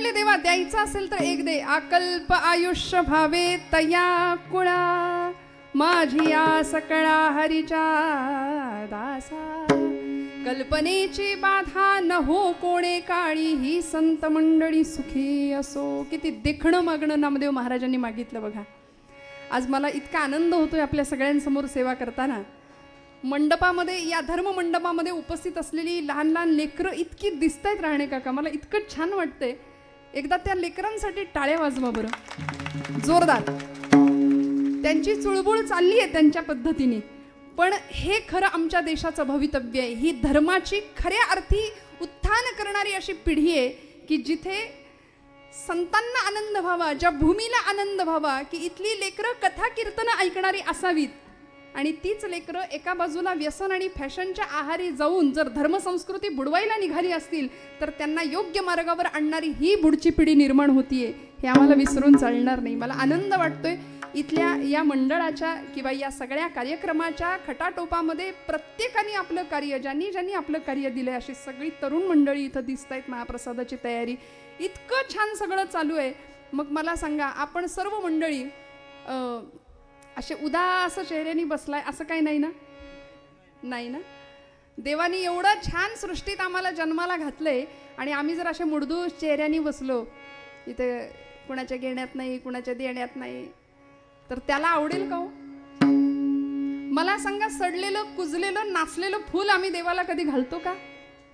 म्हटले देवा द्यायचं असेल तर एक दे, अकल्प आयुष्य भावे तया कुळा, माझी या सकळा हरीच्या दासा, कल्पनेची बाधा न हो कोणे काळी, ही संत मंडळी सुखी असो. किती देखणं मागणं नामदेव महाराजांनी मागितलं बघा. आज मला इतका आनंद होतोय आपल्या सगळ्यांसमोर सेवा करताना. मंडपामध्ये, या धर्म मंडपामध्ये उपस्थित असलेली लहान लहान लेकरं इतकी दिसतायत राहणे काका, मला इतकं छान वाटतंय. एकदा त्या लेकरांसाठी टाळ्या वाजवा बरं जोरदार. त्यांची चुळबुळ चालली आहे त्यांच्या पद्धतीने, पण हे खरं आमच्या देशाचं भवितव्य आहे. ही धर्माची खऱ्या अर्थी उत्थान करणारी अशी पिढी आहे की जिथे संतांना आनंद व्हावा, ज्या भूमीला आनंद व्हावा, की इथली लेकरं कथा कीर्तनं ऐकणारी असावीत. आणि तीच लेकरं एका बाजूला व्यसन आणि फॅशनच्या आहारी जाऊन जर धर्मसंस्कृती बुडवायला निघाली असतील तर त्यांना योग्य मार्गावर आणणारी ही पुढची पिढी निर्माण होतीये, हे आम्हाला विसरून चालणार नाही. मला आनंद वाटतोय इथल्या या मंडळाच्या किंवा या सगळ्या कार्यक्रमाच्या खटाटोपामध्ये प्रत्येकाने आपलं कार्य, ज्यांनी ज्यांनी आपलं कार्य दिलं आहे, अशी सगळी तरुण मंडळी इथं दिसत आहेत. महाप्रसादाची तयारी इतकं छान सगळं चालू आहे. मग मला सांगा, आपण सर्व मंडळी असे उदास चेहऱ्याने बसलाय असं काही नाही ना? नाही ना? देवानी एवढं छान सृष्टीत आम्हाला जन्माला घातलंय आणि आम्ही जर असे मुडदूस चेहऱ्याने बसलो, इथे कुणाच्या घेण्यात नाही, कुणाच्या देण्यात नाही, तर त्याला आवडेल का हो? मला सांगा, सडलेलं कुजलेलं नाचलेलं फूल आम्ही देवाला कधी घालतो का?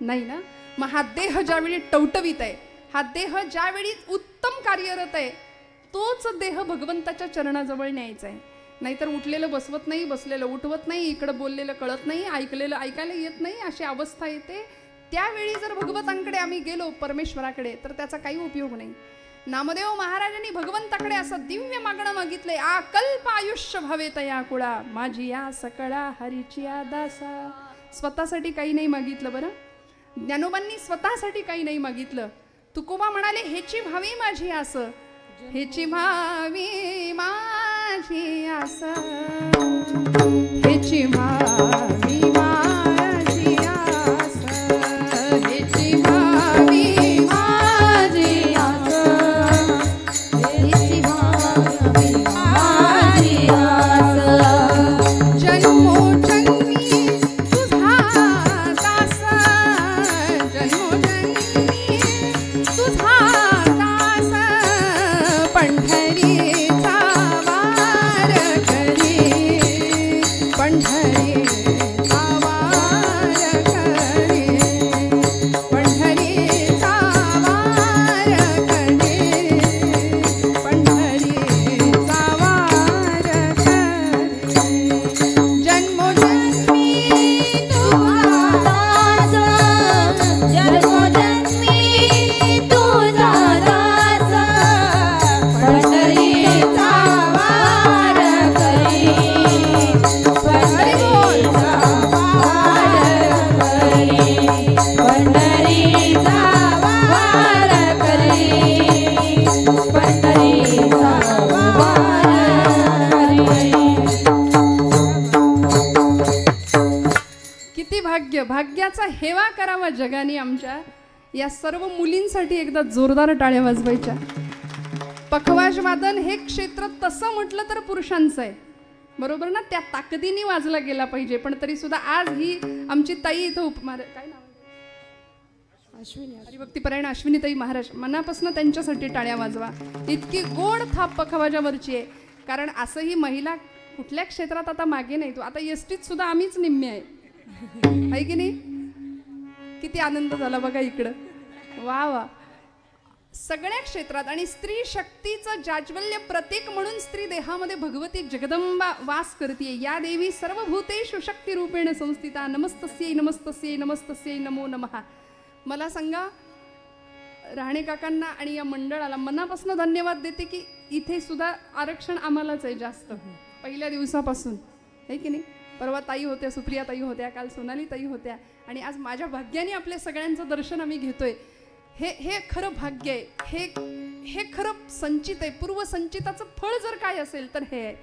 नाही ना? मग हा देह ज्यावेळी टवटवीत आहे, हा देह ज्यावेळी उत्तम कार्यरत आहे, तोच देह भगवंताच्या चरणाजवळ न्यायचा आहे. नाहीतर उठलेलं बसवत नाही, बसलेलं उठवत नाही, इकडं बोललेलं कळत नाही, ऐकलेलं ऐकायला येत नाही, अशी अवस्था येते. त्यावेळी जर भगवंतांकडे आम्ही गेलो, परमेश्वराकडे, तर त्याचा काही उपयोग नाही. नामदेव महाराजांनी भगवंताकडे असं दिव्य मागणं मागितलंय, अकल्प आयुष्य भावे तया कुळा, माझी या सकळा हरीची दासा. स्वतःसाठी काही नाही मागितलं बरं. ज्ञानोबांनी स्वतःसाठी काही नाही मागितलं. तुकोबा म्हणाले, हेची भावी माझी आस, हेची भावी माझी आस, हेची भावी माझी आस, हेची भावी माझी आस, हेची भावी माझी आस, जन्मोजन्मी तुझा दास, जन्मोजन्मी तुझा दास, पंढरीचा वार करी, पंढरीचा वार करी, पंढरीचा वार करी, पंढरीचा वार करी, जन्मोजन्मी तुझा दास, जन्मोजन्मी तुझा दास, पंढरीचा वार करी, पंढरीचा वार करी, पंढरीचा वार करी, पंढरीचा वार करी. किती भाग्य, भाग्याचा हेवा करावा जगाने आमच्या. या सर्व मुलींसाठी एकदा जोरदार टाळ्या वाजवायच्या. पखवाज वादन हे क्षेत्र तसं म्हटलं तर पुरुषांचं आहे, बरोबर ना? त्या ताकदीने वाजला गेला पाहिजे. पण तरी सुद्धा आज ही आमची ताई इथं काय नाव अश्विनी, हरिभक्तीपरायण अश्विनीताई महाराज, मनापासून त्यांच्यासाठी टाळ्या वाजवा. इतकी गोड थाप पखवाजावरची आहे. कारण असंही महिला कुठल्या क्षेत्रात आता मागे नाही. तो आता एसटीत सुद्धा आम्हीच निम्मे आहे की नाही? किती आनंद झाला बघा इकडं. वा वा. सगळ्या क्षेत्रात आणि स्त्री शक्तीचं जाज्वल्य प्रतीक म्हणून स्त्री देहामध्ये भगवती जगदंबा वास करते. या देवी सर्वभूतेषु शक्ती रूपेण संस्थिता, नमस्तस्यै नमस्तस्यै नमस्तस्यै नमो नमः. मला सांगा, राहणे काकांना आणि या मंडळाला मनापासून धन्यवाद देते की इथे सुद्धा आरक्षण आम्हालाच आहे जास्त, पहिल्या दिवसापासून, आहे की नाही? परवा ताई होत्या, सुप्रिया ताई होत्या, काल सोनाली ताई होत्या, आणि आज माझ्या भाग्याने आपल्या सगळ्यांचं दर्शन आम्ही घेतोय. हे खरं भाग्य आहे. हे खरं संचित आहे. पूर्वसंचिताचं फळ जर काय असेल तर हे आहे.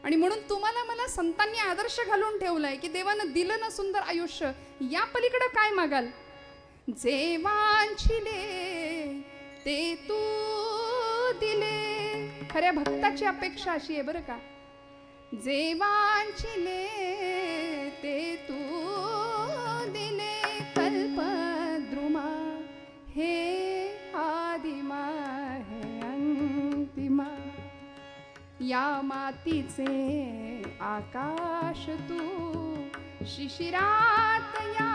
आणि म्हणून तुम्हाला मला संतांनी आदर्श घालून ठेवलाय की देवानं दिलं ना सुंदर आयुष्य, या पलीकडे काय मागाल? जे वांछिले ते तू दिले. खऱ्या भक्ताची अपेक्षा अशी आहे बरं का, जे वांछिले ते तू दिले. कल्पद्रुमा हे आदिमा हे अंतिमा, या मातीचे आकाश तू, शिशिरात या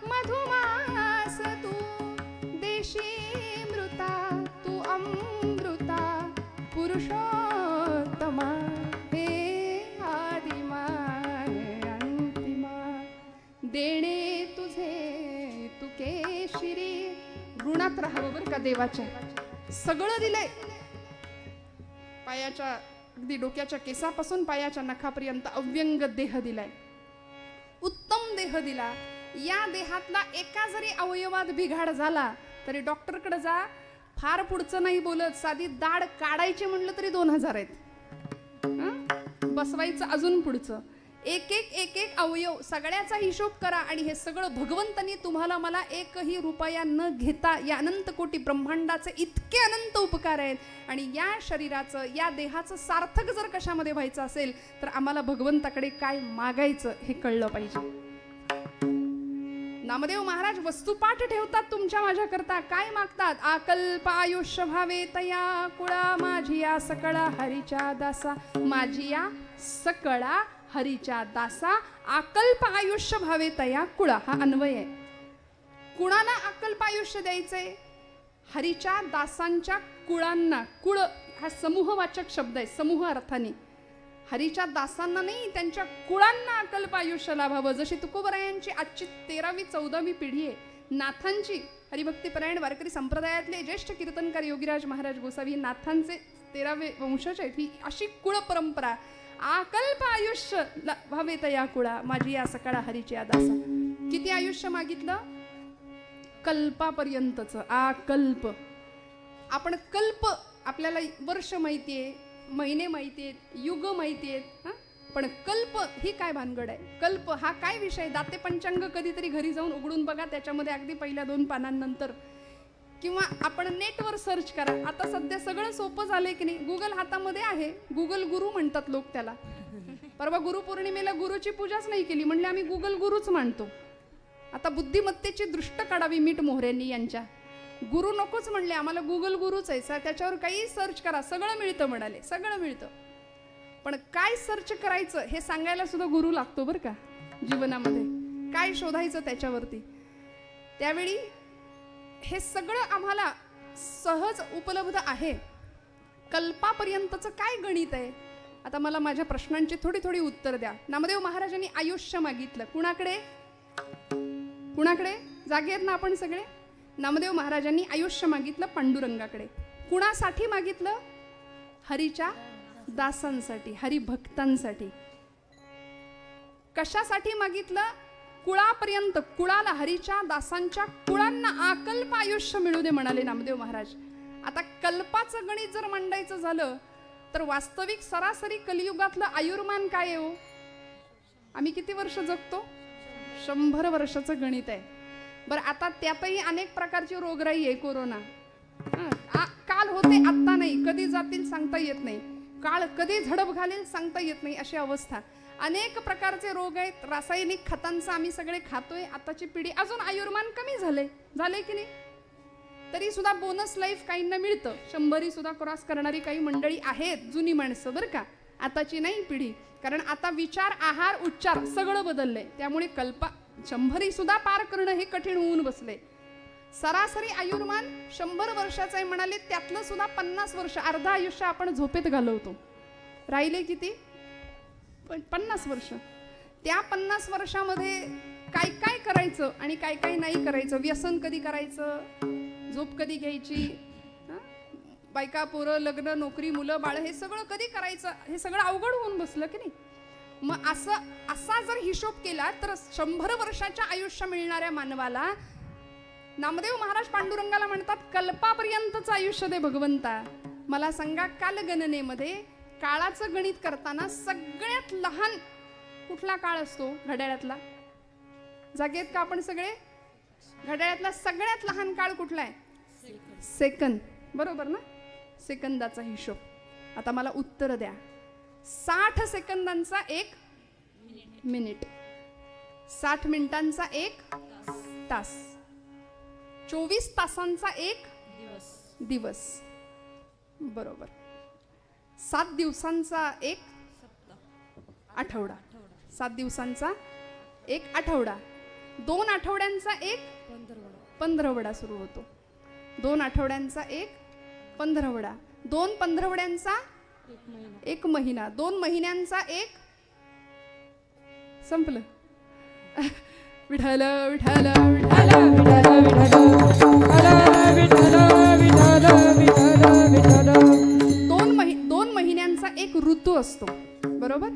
मधुमास तू. देशी मृता तू अमृता, पुरुषोत्तमा हे आदिमा हे अंतिमा. देणे तुझे तू केशरी. ऋणात राहावं बरं का देवाच्या. सगळं दिलंय, पायाच्या अगदी डोक्याच्या केसापासून पायाच्या नखापर्यंत अव्यंग देह दिलाय, उत्तम देह दिला. या देहातला एका जरी अवयवात बिघाड झाला तरी डॉक्टरकडे जा. फार पुढचं नाही बोलत, साधी दाढ काढायची म्हणलं तरी 2000 आहेत. बसवायचं अजून पुढचं. एक एक अवयव सगळ्याचा हिशोब करा. आणि हे सगळं भगवंतांनी तुम्हाला मला एकही रुपया न घेता या अनंत कोटी ब्रह्मांडाचे इतके अनंत उपकार आहेत. आणि या शरीराचं, या देहाचं सार्थक जर कशामध्ये व्हायचं असेल तर आम्हाला भगवंताकडे काय मागायचं हे कळलं पाहिजे. नामदेव महाराज वस्तुपाठ ठेवतात तुमच्या माझ्या करता. काय मागतात? आकल्प आयुष्य व्हावे तया कुळा, माझी या सकळा हरीच्या दासा. माझी या सकळा हरीच्या दासा, आकल्प आयुष्य भावे तया कुळा. हा अन्वय आहे. कुणाला आकल्प आयुष्य द्यायचंय? हरीच्या दासांच्या कुळांना. कुळ हा समूहवाचक शब्द आहे, समूह अर्थाने. हरीच्या दासांना नाही, त्यांच्या कुळांना अकल्प आयुष्य लाभावं. जशी तुकोबरायांची आजची 13वी 14वी पिढी आहे. नाथांची हरिभक्तीपरायण वारकरी संप्रदायातले ज्येष्ठ कीर्तनकार योगीराज महाराज गोसावी नाथांचे 13वे वंशज आहेत. ही अशी कुळ परंपरा. आकल्प आयुष्य भावे तया कुळा, माझी या सकाळा हरीची या दासा. किती आयुष्य मागितलं? कल्पापर्यंतच. आकल्प. आपण कल्प, आपल्याला वर्ष माहितीये, महिने माहिती आहेत, युग माहिती आहेत, पण कल्प ही काय भानगड आहे? कल्प हा काय विषय? दाते पंचांग कधीतरी घरी जाऊन उघडून बघा, त्याच्यामध्ये अगदी पहिल्या 2 पानांनंतर, किंवा आपण नेटवर सर्च करा. आता सध्या सगळं सोपं झालंय की नाही. गुगल हातामध्ये आहे. गुगल गुरु म्हणतात लोक त्याला. परवा गुरुपौर्णिमेला गुरुची पूजाच नाही केली, म्हणले आम्ही गुगल गुरुच मानतो. आता बुद्धिमत्तेची दृष्ट काढावी मीठ मोहऱ्यांनी यांच्या. गुरु नकोच म्हणले, आम्हाला गुगल गुरुच आहे. त्याच्यावर काही सर्च करा, सगळं मिळतं म्हणाले. सगळं मिळतं, पण काय सर्च करायचं हे सांगायला सुद्धा गुरु लागतो बरं का जीवनामध्ये. काय शोधायचं त्याच्यावरती. त्यावेळी हे सगळं आम्हाला सहज उपलब्ध आहे. कल्पापर्यंतचं काय गणित आहे? आता मला माझ्या प्रश्नांची थोडी थोडी उत्तर द्या. नामदेव महाराजांनी आयुष्य मागितलं. कुणाकडे? कुणाकडे? जागे आहेत ना आपण सगळे? नामदेव महाराजांनी आयुष्य मागितलं पांडुरंगाकडे. कुणासाठी मागितलं? हरीच्या दासांसाठी, हरिभक्तांसाठी. कशासाठी मागितलं? कुळापर्यंत, कुळाला, हरीच्या दासांच्या कुळांना आकल्प आयुष्य मिळू दे म्हणाले नामदेव महाराज. आता कल्पाचं गणित जर मांडायचं झालं तर वास्तविक सरासरी कलियुगातलं आयुर्मान काय आहे हो? आम्ही किती वर्ष जगतो? 100 वर्षाचं गणित आहे. बरं, आता त्यातही अनेक प्रकारची रोगराई आहे. कोरोना काल होते, आत्ता नाही. कधी जातील सांगता येत नाही. काळ कधी झडप घालेल सांगता येत नाही, अशी अवस्था. अनेक प्रकारचे रोग आहेत. रासायनिक खतांचं आम्ही सगळे खातोय. आताची पिढी, अजून आयुर्मान कमी झाले की नाही? तरी सुद्धा बोनस लाईफ काहींना मिळतं. 100 सुद्धा क्रॉस करणारी काही मंडळी आहेत, जुनी माणसं बरं का. आताची नाही पिढी, कारण आता विचार, आहार, उच्चार सगळं बदललंय. त्यामुळे 100 सुद्धा पार करणं हे कठीण होऊन बसले. सरासरी आयुर्मान 100 वर्षाचं आहे म्हणाले, त्यातलं सुद्धा 50 वर्ष, अर्ध आयुष्य आपण झोपेत घालवतो. राहिले किती? 50 वर्ष. त्या 50 वर्षामध्ये काय काय करायचं आणि काय काय नाही करायचं? व्यसन कधी करायचं? झोप कधी घ्यायची? बायका, पोरं, लग्न, नोकरी, मुलं, बाळ, हे सगळं कधी करायचं? हे सगळं अवघड होऊन बसलं की नाही? मग असा जर हिशोब केला तर 100 वर्षाच्या आयुष्य मिळणाऱ्या मानवाला नामदेव महाराज पांडुरंगाला म्हणतात, कल्पापर्यंतच आयुष्य दे भगवंता. मला सांगा, कालगणनेमध्ये काळाचं गणित करताना सगळ्यात लहान कुठला काळ असतो? घड्याळातला. जागेत का आपण सगळे? घड्याळातला सगळ्यात लहान काळ कुठला आहे? सेकंद, बरोबर ना? सेकंदाचा हिशोब. आता मला उत्तर द्या. 60 सेकंदांचा 1 मिनिट, 60 मिनिटांचा 1 तास, 24 तासांचा 1 दिवस, बरोबर. 7 दिवसांचा 1 आठवडा, 7 दिवसांचा 1 आठवडा, 2 आठवड्यांचा 1 पंधरवडा सुरू होतो. 2 आठवड्यांचा 1 पंधरवडा, 2 पंधरवड्यांचा 1 महिना, 2 महिन्यांचा 1 संपलं. विठ्ठल विठ्ठल विठ्ठल विठ्ठल. 2 महिन्यांचा 1 ऋतू असतो, बरोबर?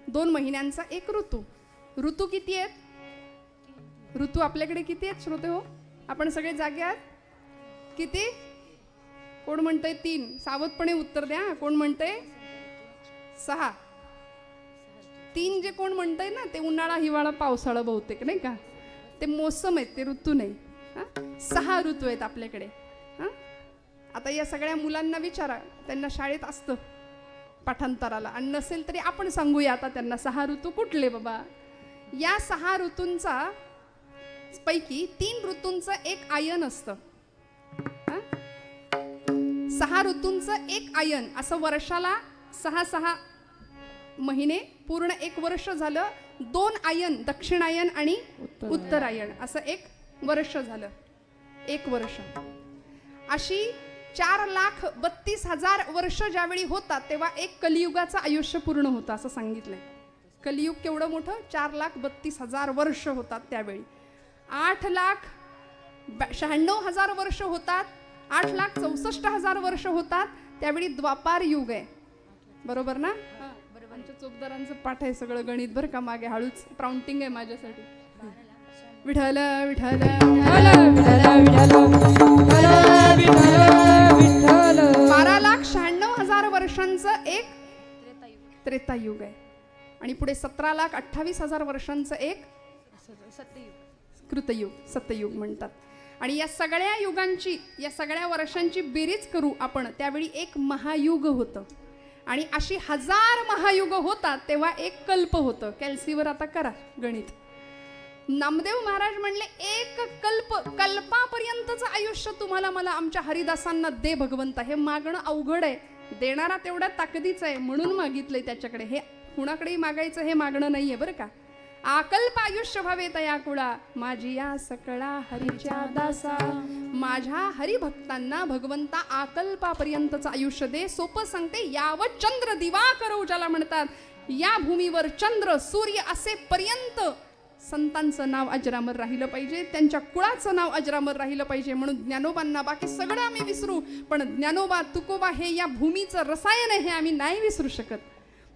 2 महिन्यांचा 1 ऋतू. ऋतू किती आहेत? ऋतू आपल्याकडे किती आहेत श्रोते हो? आपण सगळे जागे आहात? किती? कोण म्हणतंय 3? सावधपणे उत्तर द्या. कोण म्हणतंय 6? 3 जे कोण म्हणतंय ना ते उन्हाळा, हिवाळा, पावसाळा बहुतेक, नाही का? ते मोसम आहेत, ते ऋतू नाही. 6 ऋतू आहेत आपल्याकडे. आता या सगळ्या मुलांना विचारा, त्यांना शाळेत असतं पाठांतराला, आणि नसेल तरी आपण सांगूया आता त्यांना 6 ऋतू कुठले बाबा. या 6 ऋतूंचा पैकी 3 ऋतूंचं 1 आयन असतं. 6 ऋतूंचं 1 आयन, असं वर्षाला 6 महिने, पूर्ण 1 वर्ष झालं. 2 आयन, दक्षिणायन आणि उत्तरायण, असं 1 वर्ष झालं. 1 वर्ष. अशी 4,32,000 वर्ष ज्यावेळी होतात तेव्हा 1 कलियुगाचं आयुष्य पूर्ण होतं असं सांगितलंय. कलियुग केवढं मोठं? 4,32,000 वर्ष होतात त्यावेळी. 8,96,000 वर्ष होतात, 8,64,000 वर्ष होतात त्यावेळी द्वापार युग आहे, बरोबर ना? आमच्या चोपदारांचं पाठ आहे सगळं गणित बरं का, मागे हळूच प्राउंटिंग आहे माझ्यासाठी. विठ्ठल विठ्ठल 12,96,000 वर्षांचं 1 त्रेतायुग आहे, आणि पुढे 17,28,000 वर्षांचं 1 कृतयुग, सत्ययुग म्हणतात. आणि या सगळ्या युगांची, या सगळ्या वर्षांची बेरीज करू आपण, त्यावेळी 1 महायुग होतं. आणि अशी 1000 महायुग होतात तेव्हा 1 कल्प होतं. कॅल्सीवर आता करा गणित. नामदेव महाराज म्हणले 1 कल्प, कल्पापर्यंतचं आयुष्य तुम्हाला मला आमच्या हरिदासांना दे भगवंता. हे मागणं अवघड आहे, देणारा तेवढ्या ताकदीचा आहे म्हणून मागितलंय त्याच्याकडे. हे कुणाकडेही मागायचं हे मागणं नाहीये बरं का. आकल्प आयुष्य व्हावे तया कुळा, माझी या सकळा हरीच्या दासा. माझ्या हरिभक्तांना भगवंता आकल्पापर्यंतचं आयुष्य दे. सोपं सांगते, यावं चंद्र दिवाकर उजाला म्हणतात, या भूमीवर चंद्र सूर्य असेपर्यंत संतांचं नाव अजरामर राहिलं पाहिजे, त्यांच्या कुळाचं नाव अजरामर राहिलं पाहिजे. म्हणून ज्ञानोबांना, बाकी सगळं आम्ही विसरू पण ज्ञानोबा तुकोबा हे या भूमीचं रसायन आहे, हे आम्ही नाही विसरू शकत.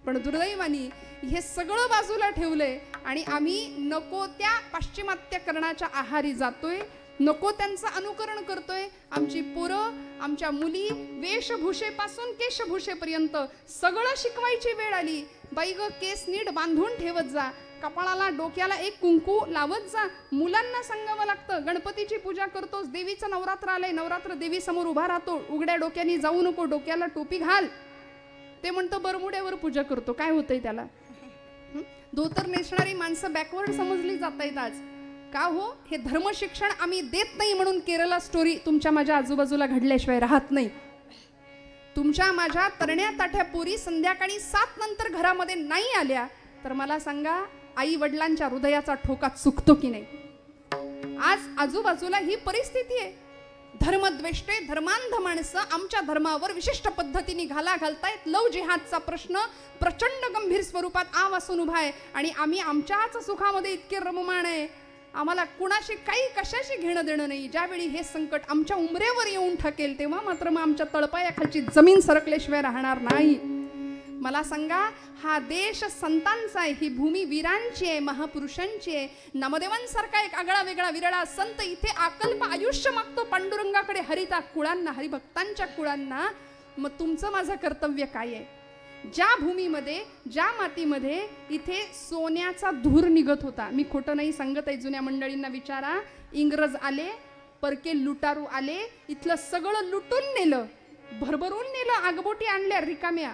पण दुर्दैवानी हे सगळं बाजूला ठेवलंय आणि आम्ही नको त्या पाश्चिमात्यकरणाच्या आहारी जातोय, नको त्यांचं अनुकरण करतोय. आमची पोरं, आमच्या मुली वेशभूषेपासून केशभूषेपर्यंत सगळं शिकवायची वेळ आली. बाई ग, केस नीट बांधून ठेवत जा, कपाळाला डोक्याला 1 कुंकू लावत जा. मुलांना सांगावं लागतं, गणपतीची पूजा करतोस, देवीचं नवरात्र आलंय, नवरात्र देवी समोर उभा राहतो, उघड्या डोक्याने जाऊ नको, डोक्याला टोपी घाल. ते म्हणतो बरमुड्यावर पूजा करतो, काय होतंय त्याला? धोतर नेसणारी माणसं बॅकवर्ड समजली जात आहेत आज. का हो? हे धर्म शिक्षण आम्ही देत नाही म्हणून केरला स्टोरी तुमच्या माझ्या आजूबाजूला घडल्याशिवाय राहत नाही. तुमच्या माझ्या तरण्या ताठ्या पोरी संध्याकाळी 7 नंतर घरामध्ये नाही आल्या तर मला सांगा, आई वडिलांच्या हृदयाचा ठोका चुकतो की नाही? आज आजूबाजूला ही परिस्थिती आहे. धर्मद्वेष्टे धर्मांध माणसं आमच्या धर्मावर विशिष्ट पद्धतीने घाला घालतायत. लव जिहादचा प्रश्न प्रचंड गंभीर स्वरूपात आव असून उभा आहे आणि आम्ही आमच्याच सुखामध्ये इतके रममाण आहे, आम्हाला कुणाशी काही कशाशी घेणं देणं नाही. ज्यावेळी हे संकट आमच्या उंबरेवर येऊन ठकेल तेव्हा मात्र मग आमच्या तळपायाखालची जमीन सरकल्याशिवाय राहणार नाही. मला सांगा, हा देश संतांचा आहे, ही भूमी वीरांची आहे, महापुरुषांची आहे. नामदेवांसारखा एक आगळा वेगळा विरळा संत इथे आकल्प आयुष्य मागतो पांडुरंगाकडे, हरिता कुळांना, हरिभक्तांच्या कुळांना. मग तुमचं माझं कर्तव्य काय आहे? ज्या भूमीमध्ये, ज्या मातीमध्ये इथे सोन्याचा धूर निघत होता, मी खोटं नाही सांगत आहे, जुन्या मंडळींना विचारा, इंग्रज आले, परके लुटारू आले, इथलं सगळं लुटून नेलं, भरभरून नेलं, आगबोटी आणल्या रिकाम्या,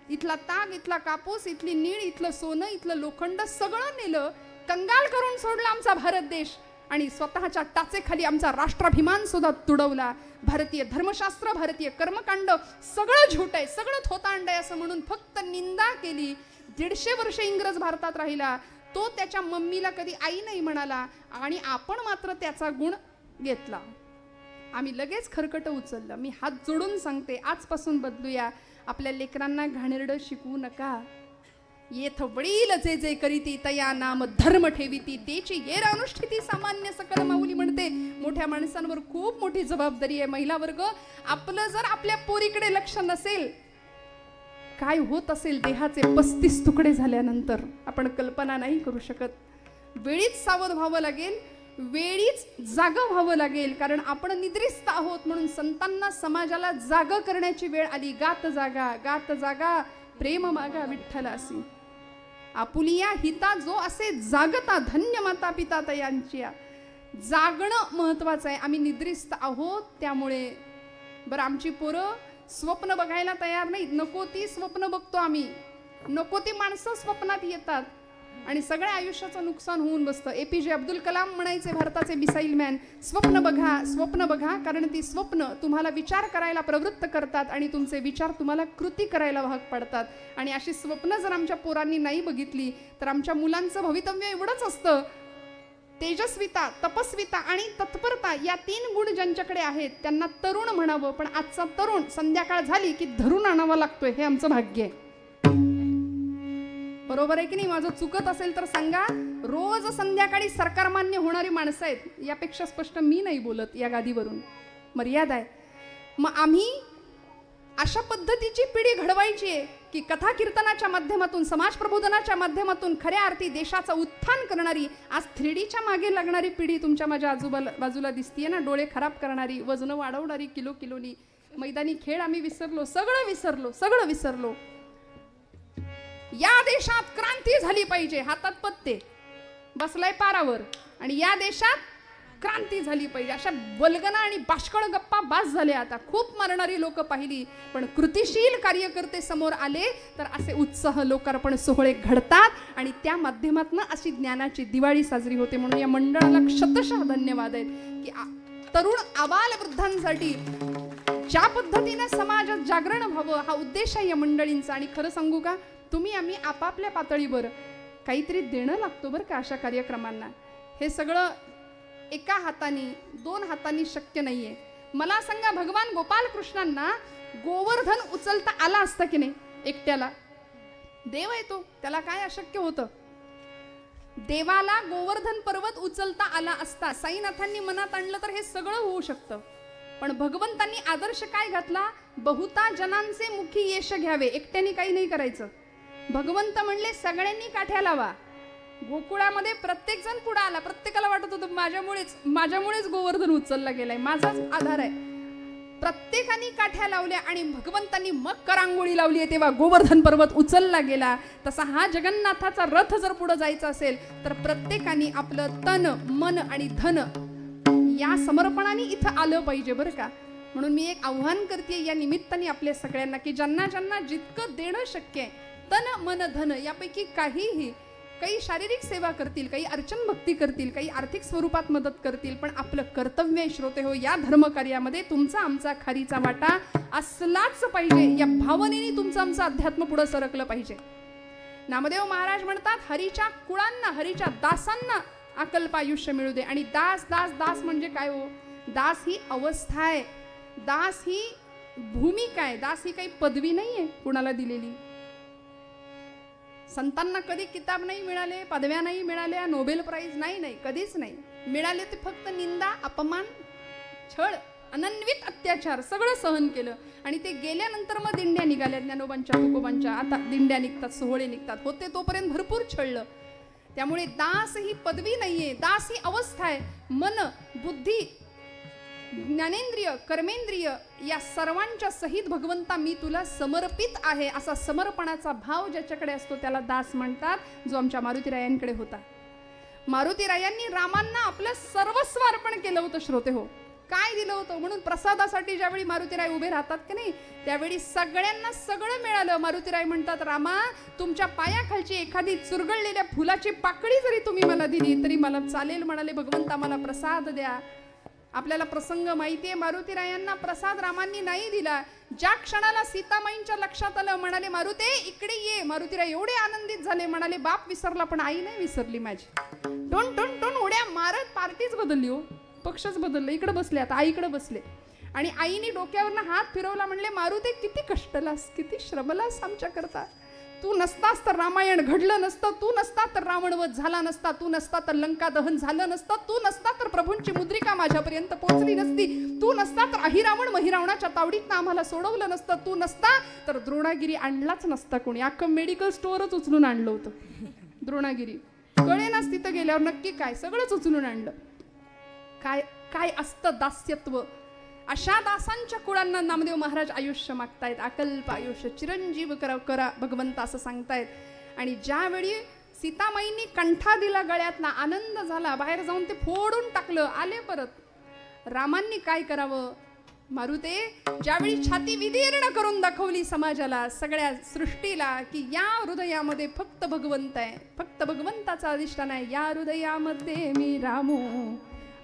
इथला ताग, इथला कापूस, इथली नीळ, इथलं सोनं, इथलं लोखंड सगळं नेलं, कंगाल करून सोडला आमचा भारत देश आणि स्वतःच्या टाचेखाली आमचा राष्ट्राभिमान सुद्धा तुडवला. भारतीय धर्मशास्त्र, भारतीय कर्मकांड सगळं झूट आहे, सगळं थोतांड आहे असं म्हणून फक्त निंदा केली. 150 वर्ष इंग्रज भारतात राहिला, तो त्याच्या मम्मीला कधी आई नाही म्हणाला आणि आपण मात्र त्याचा गुण घेतला. आम्ही लगेच खरकट उचललं. मी हात जोडून सांगते, आजपासून बदलूया. आपल्या लेकरांना घाणेरडं शिकवू नका. येथ वडील जे जे करीती तया नाम धर्म ठेवीती, तेची येर अनुष्ठिती सामान्य सकल माऊली म्हणते. मोठ्या माणसांवर खूप मोठी जबाबदारी आहे. महिला वर्ग, आपलं जर आपल्या पोरीकडे लक्ष नसेल, काय होत असेल देहाचे 35 तुकडे झाल्यानंतर आपण कल्पना नाही करू शकत. वेळीच सावध व्हावं लागेल, वेळीच जागं व्हावं लागेल, कारण आपण निद्रिस्त आहोत. म्हणून संतांना, समाजाला जाग करण्याची वेळ आली. गात जागा, गात जागा, प्रेम मागा विठ्ठलासी. आपुलिया हिता जो असे जागता, धन्य माता पिता तयांची. जागणं महत्वाचं आहे. आम्ही निद्रिस्त आहोत त्यामुळे. बरं, आमची पोरं स्वप्न बघायला तयार नाहीत. नको ती स्वप्न बघतो आम्ही, नको ती माणसं स्वप्नात येतात आणि सगळ्या आयुष्याचं नुकसान होऊन बसतं. APJ अब्दुल कलाम म्हणायचे, भारताचे मिसाईल मॅन, स्वप्न बघा, स्वप्न बघा, कारण ती स्वप्न तुम्हाला विचार करायला प्रवृत्त करतात आणि तुमचे विचार तुम्हाला कृती करायला भाग पडतात. आणि अशी स्वप्न जर आमच्या पोरांनी नाही बघितली तर आमच्या मुलांचं भवितव्य एवढंच असतं. तेजस्विता, तपस्विता आणि तत्परता या 3 गुण ज्यांच्याकडे आहेत त्यांना तरुण म्हणावं. पण आजचा तरुण संध्याकाळ झाली की धरून आणावा लागतोय. हे आमचं भाग्य आहे. बरोबर आहे की नाही? माझं चुकत असेल तर सांगा. रोज संध्याकाळी सरकार मान्य होणारी माणसं आहेत. यापेक्षा स्पष्ट मी नाही बोलत या गादीवरून. मर्यादा आहे. मग आम्ही अशा पद्धतीची पिढी घडवायची आहे की कथा कीर्तनाच्या माध्यमातून, समाज प्रबोधनाच्या माध्यमातून खऱ्या अर्थी देशाचं उत्थान करणारी, आज 3Dच्या मागे लागणारी पिढी तुमच्या माझ्या बाजूला दिसतीये ना. डोळे खराब करणारी, वजन वाढवणारी, किलोनी. मैदानी खेळ आम्ही विसरलो, सगळं विसरलो. या देशात क्रांती झाली पाहिजे. हातात पत्ते, बसलाय पारावर, आणि या देशात क्रांती झाली पाहिजे. अशा वल्गना आणि बाष्कळ गप्पा बास झाल्या. आता खूप मारणारी लोक पाहिली, पण कृतिशील कार्यकर्ते समोर आले तर असे उत्साह लोकार्पण सोहळे घडतात आणि त्या माध्यमातून अशी ज्ञानाची दिवाळी साजरी होते. म्हणून या मंडळाला शतशः धन्यवाद आहेत की तरुण आबाल वृद्धांसाठी ज्या पद्धतीने समाजात जागरण व्हावं हा उद्देश आहे या मंडळींचा. आणि खरं सांगू का, तुम्ही आम्ही आपापल्या पातळीवर काहीतरी देणं लागतो बरं का अशा कार्यक्रमांना. हे सगळं एका हाताने, 2 हातांनी शक्य नाहीये. मला सांगा, भगवान गोपाल कृष्णांना गोवर्धन उचलता आला असता की नाही एकट्याला? देव आहे तो, त्याला काय अशक्य होतं? देवाला गोवर्धन पर्वत उचलता आला असता, साईनाथांनी मनात आणलं तर हे सगळं होऊ शकतं. पण भगवंतांनी आदर्श काय घातला? बहुता जनांचे मुखी यश घ्यावे, एकट्याने काही नाही करायचं. भगवंत म्हणले सगळ्यांनी काठ्या लावा. गोकुळामध्ये प्रत्येक जण पुढे आला. प्रत्येकाला वाटत होतं माझ्यामुळेच गोवर्धन उचलला गेलाय, माझाच आधार आहे. प्रत्येकाने काठ्या लावल्या आणि भगवंतांनी मग करांगोळी लावली, तेव्हा गोवर्धन पर्वत उचलला गेला. तसा हा जगन्नाथाचा रथ जर पुढे जायचा असेल तर प्रत्येकाने आपलं तन, मन आणि धन या समर्पणाने इथं आलं पाहिजे बरं का. म्हणून मी एक आव्हान करते या निमित्ताने आपल्या सगळ्यांना की ज्यांना ज्यांना जितकं देणं शक्य आहे, तन मन धन यापैकी काहीही, काही शारीरिक सेवा करतील, काही अर्चन भक्ती करतील, काही आर्थिक स्वरूपात मदत करतील, पण आपलं कर्तव्य श्रोते हो या धर्मकार्यामध्ये तुमचा आमचा खारीचा वाटा असलाच पाहिजे. या भावनेने तुमचं आमचं अध्यात्म पुढे सरकलं पाहिजे. नामदेव महाराज म्हणतात, हरीच्या कुळांना, हरीच्या दासांना अकल्प आयुष्य मिळू दे. आणि दास दास दास म्हणजे काय हो? दास ही अवस्था आहे, दास ही भूमिका आहे, दास ही काही पदवी नाही आहे कुणाला दिलेली. संतांना कधी किताब नाही मिळाले, पदव्या नाही मिळाल्या, नोबेल प्राइज नाही, कधीच नाही मिळाले. ते फक्त निंदा, अपमान, छळ, अनन्वित अत्याचार सगळं सहन केलं. आणि ते गेल्यानंतर मग दिंड्या निघाल्या, ज्ञानोबांच्या, तुकोबांच्या. आता दिंड्या निघतात, सोहळे निघतात. होते तोपर्यंत भरपूर छळलं. त्यामुळे दास ही पदवी नाहीये, दास ही अवस्था आहे. मन, बुद्धी, ज्ञानेंद्रिय, कर्मेंद्रिय या सर्वांच्या सहित भगवंता मी तुला समर्पित आहे असा समर्पणाचा भाव ज्याच्याकडे असतो त्याला दास म्हणतात, जो आमच्या मारुतीरायांकडे होता. मारुतीरायांनी रामांना आपलं सर्वस्व अर्पण केलं होतं श्रोते हो. काय दिलं होतं. म्हणून प्रसादासाठी ज्यावेळी मारुतीराय उभे राहतात की नाही त्यावेळी सगळ्यांना सगळं मिळालं. मारुतीराय म्हणतात, रामा तुमच्या पायाखालची एखादी चुरगळलेल्या फुलाची पाकळी जरी तुम्ही मला दिली तरी मला चालेल. म्हणाले, भगवंता मला प्रसाद द्या. आपल्याला प्रसंग माहितीये, मारुतीरायांना प्रसाद रामांनी नाही दिला. ज्या क्षणाला सीतामाईंच्या लक्षात आलं, म्हणाले मारुते इकडे ये. मारुतीराय एवढे आनंदित झाले, म्हणाले बाप विसरला पण आई नाही विसरली माझी. टोन टोन टोन उड्या मारत पार्टीच बदलली हो, पक्षच बदललं. इकडे बसले, आता आईकडे बसले आणि आईने डोक्यावरनं हात फिरवला. म्हणले मारुते किती कष्टलास, किती श्रमलास आमच्या करता. तू नसतास तर रामायण घडलं नसतं, तू नसता तर रावणवध झाला नसता, तू नसता तर लंका दहन झालं नसतं, तू नसता तर प्रभूंची मुद्रिका माझ्यापर्यंत पोहोचली नसती, तू नसता तर अहिरावण महिरावणाच्या तावडीतनं आम्हाला सोडवलं नसतं, तू नसता तर द्रोणागिरी आणलाच नसता कोणी. अख्खं मेडिकल स्टोअरच उचलून आणलं होतं द्रोणागिरी. कळेनाच तिथं गेल्यावर नक्की काय, सगळंच उचलून आणलं. काय काय असतं दास्यत्व. अशा दासांच्या कुळांना नामदेव महाराज आयुष्य मागतायत, अकल्प आयुष्य, चिरंजीव करा भगवंत असं सांगतायत. आणि ज्यावेळी सीतामाईंनी कंठा दिला गळ्यातला, आनंद झाला, बाहेर जाऊन ते फोडून टाकलं, आले परत. रामांनी काय करावं, मारुते ज्यावेळी छाती विदीर्ण करून दाखवली समाजाला, सगळ्या सृष्टीला, की या हृदयामध्ये फक्त भगवंत आहे, फक्त भगवंताचा अधिष्ठान आहे, या हृदयामध्ये मी रामो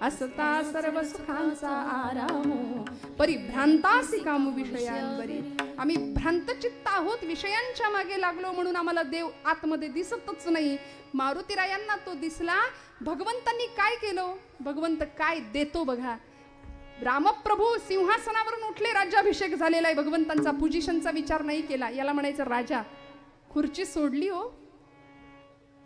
असता सर्व सुखांचा आरामो, परिभ्रांतासी कामू विषयांवरी. आम्ही भ्रांतचित्त आहोत, विषयांच्या मागे लागलो म्हणून आम्हाला देव आतमध्ये दिसतच नाही. मारुतीरायांना तो दिसला. भगवंतांनी काय केलं, भगवंत काय देतो बघा. रामप्रभू सिंहासनावरून उठले, राज्याभिषेक झालेला आहे, भगवंतांचा पोझिशनचा विचार नाही केला. याला म्हणायचं राजा. खुर्ची सोडली हो,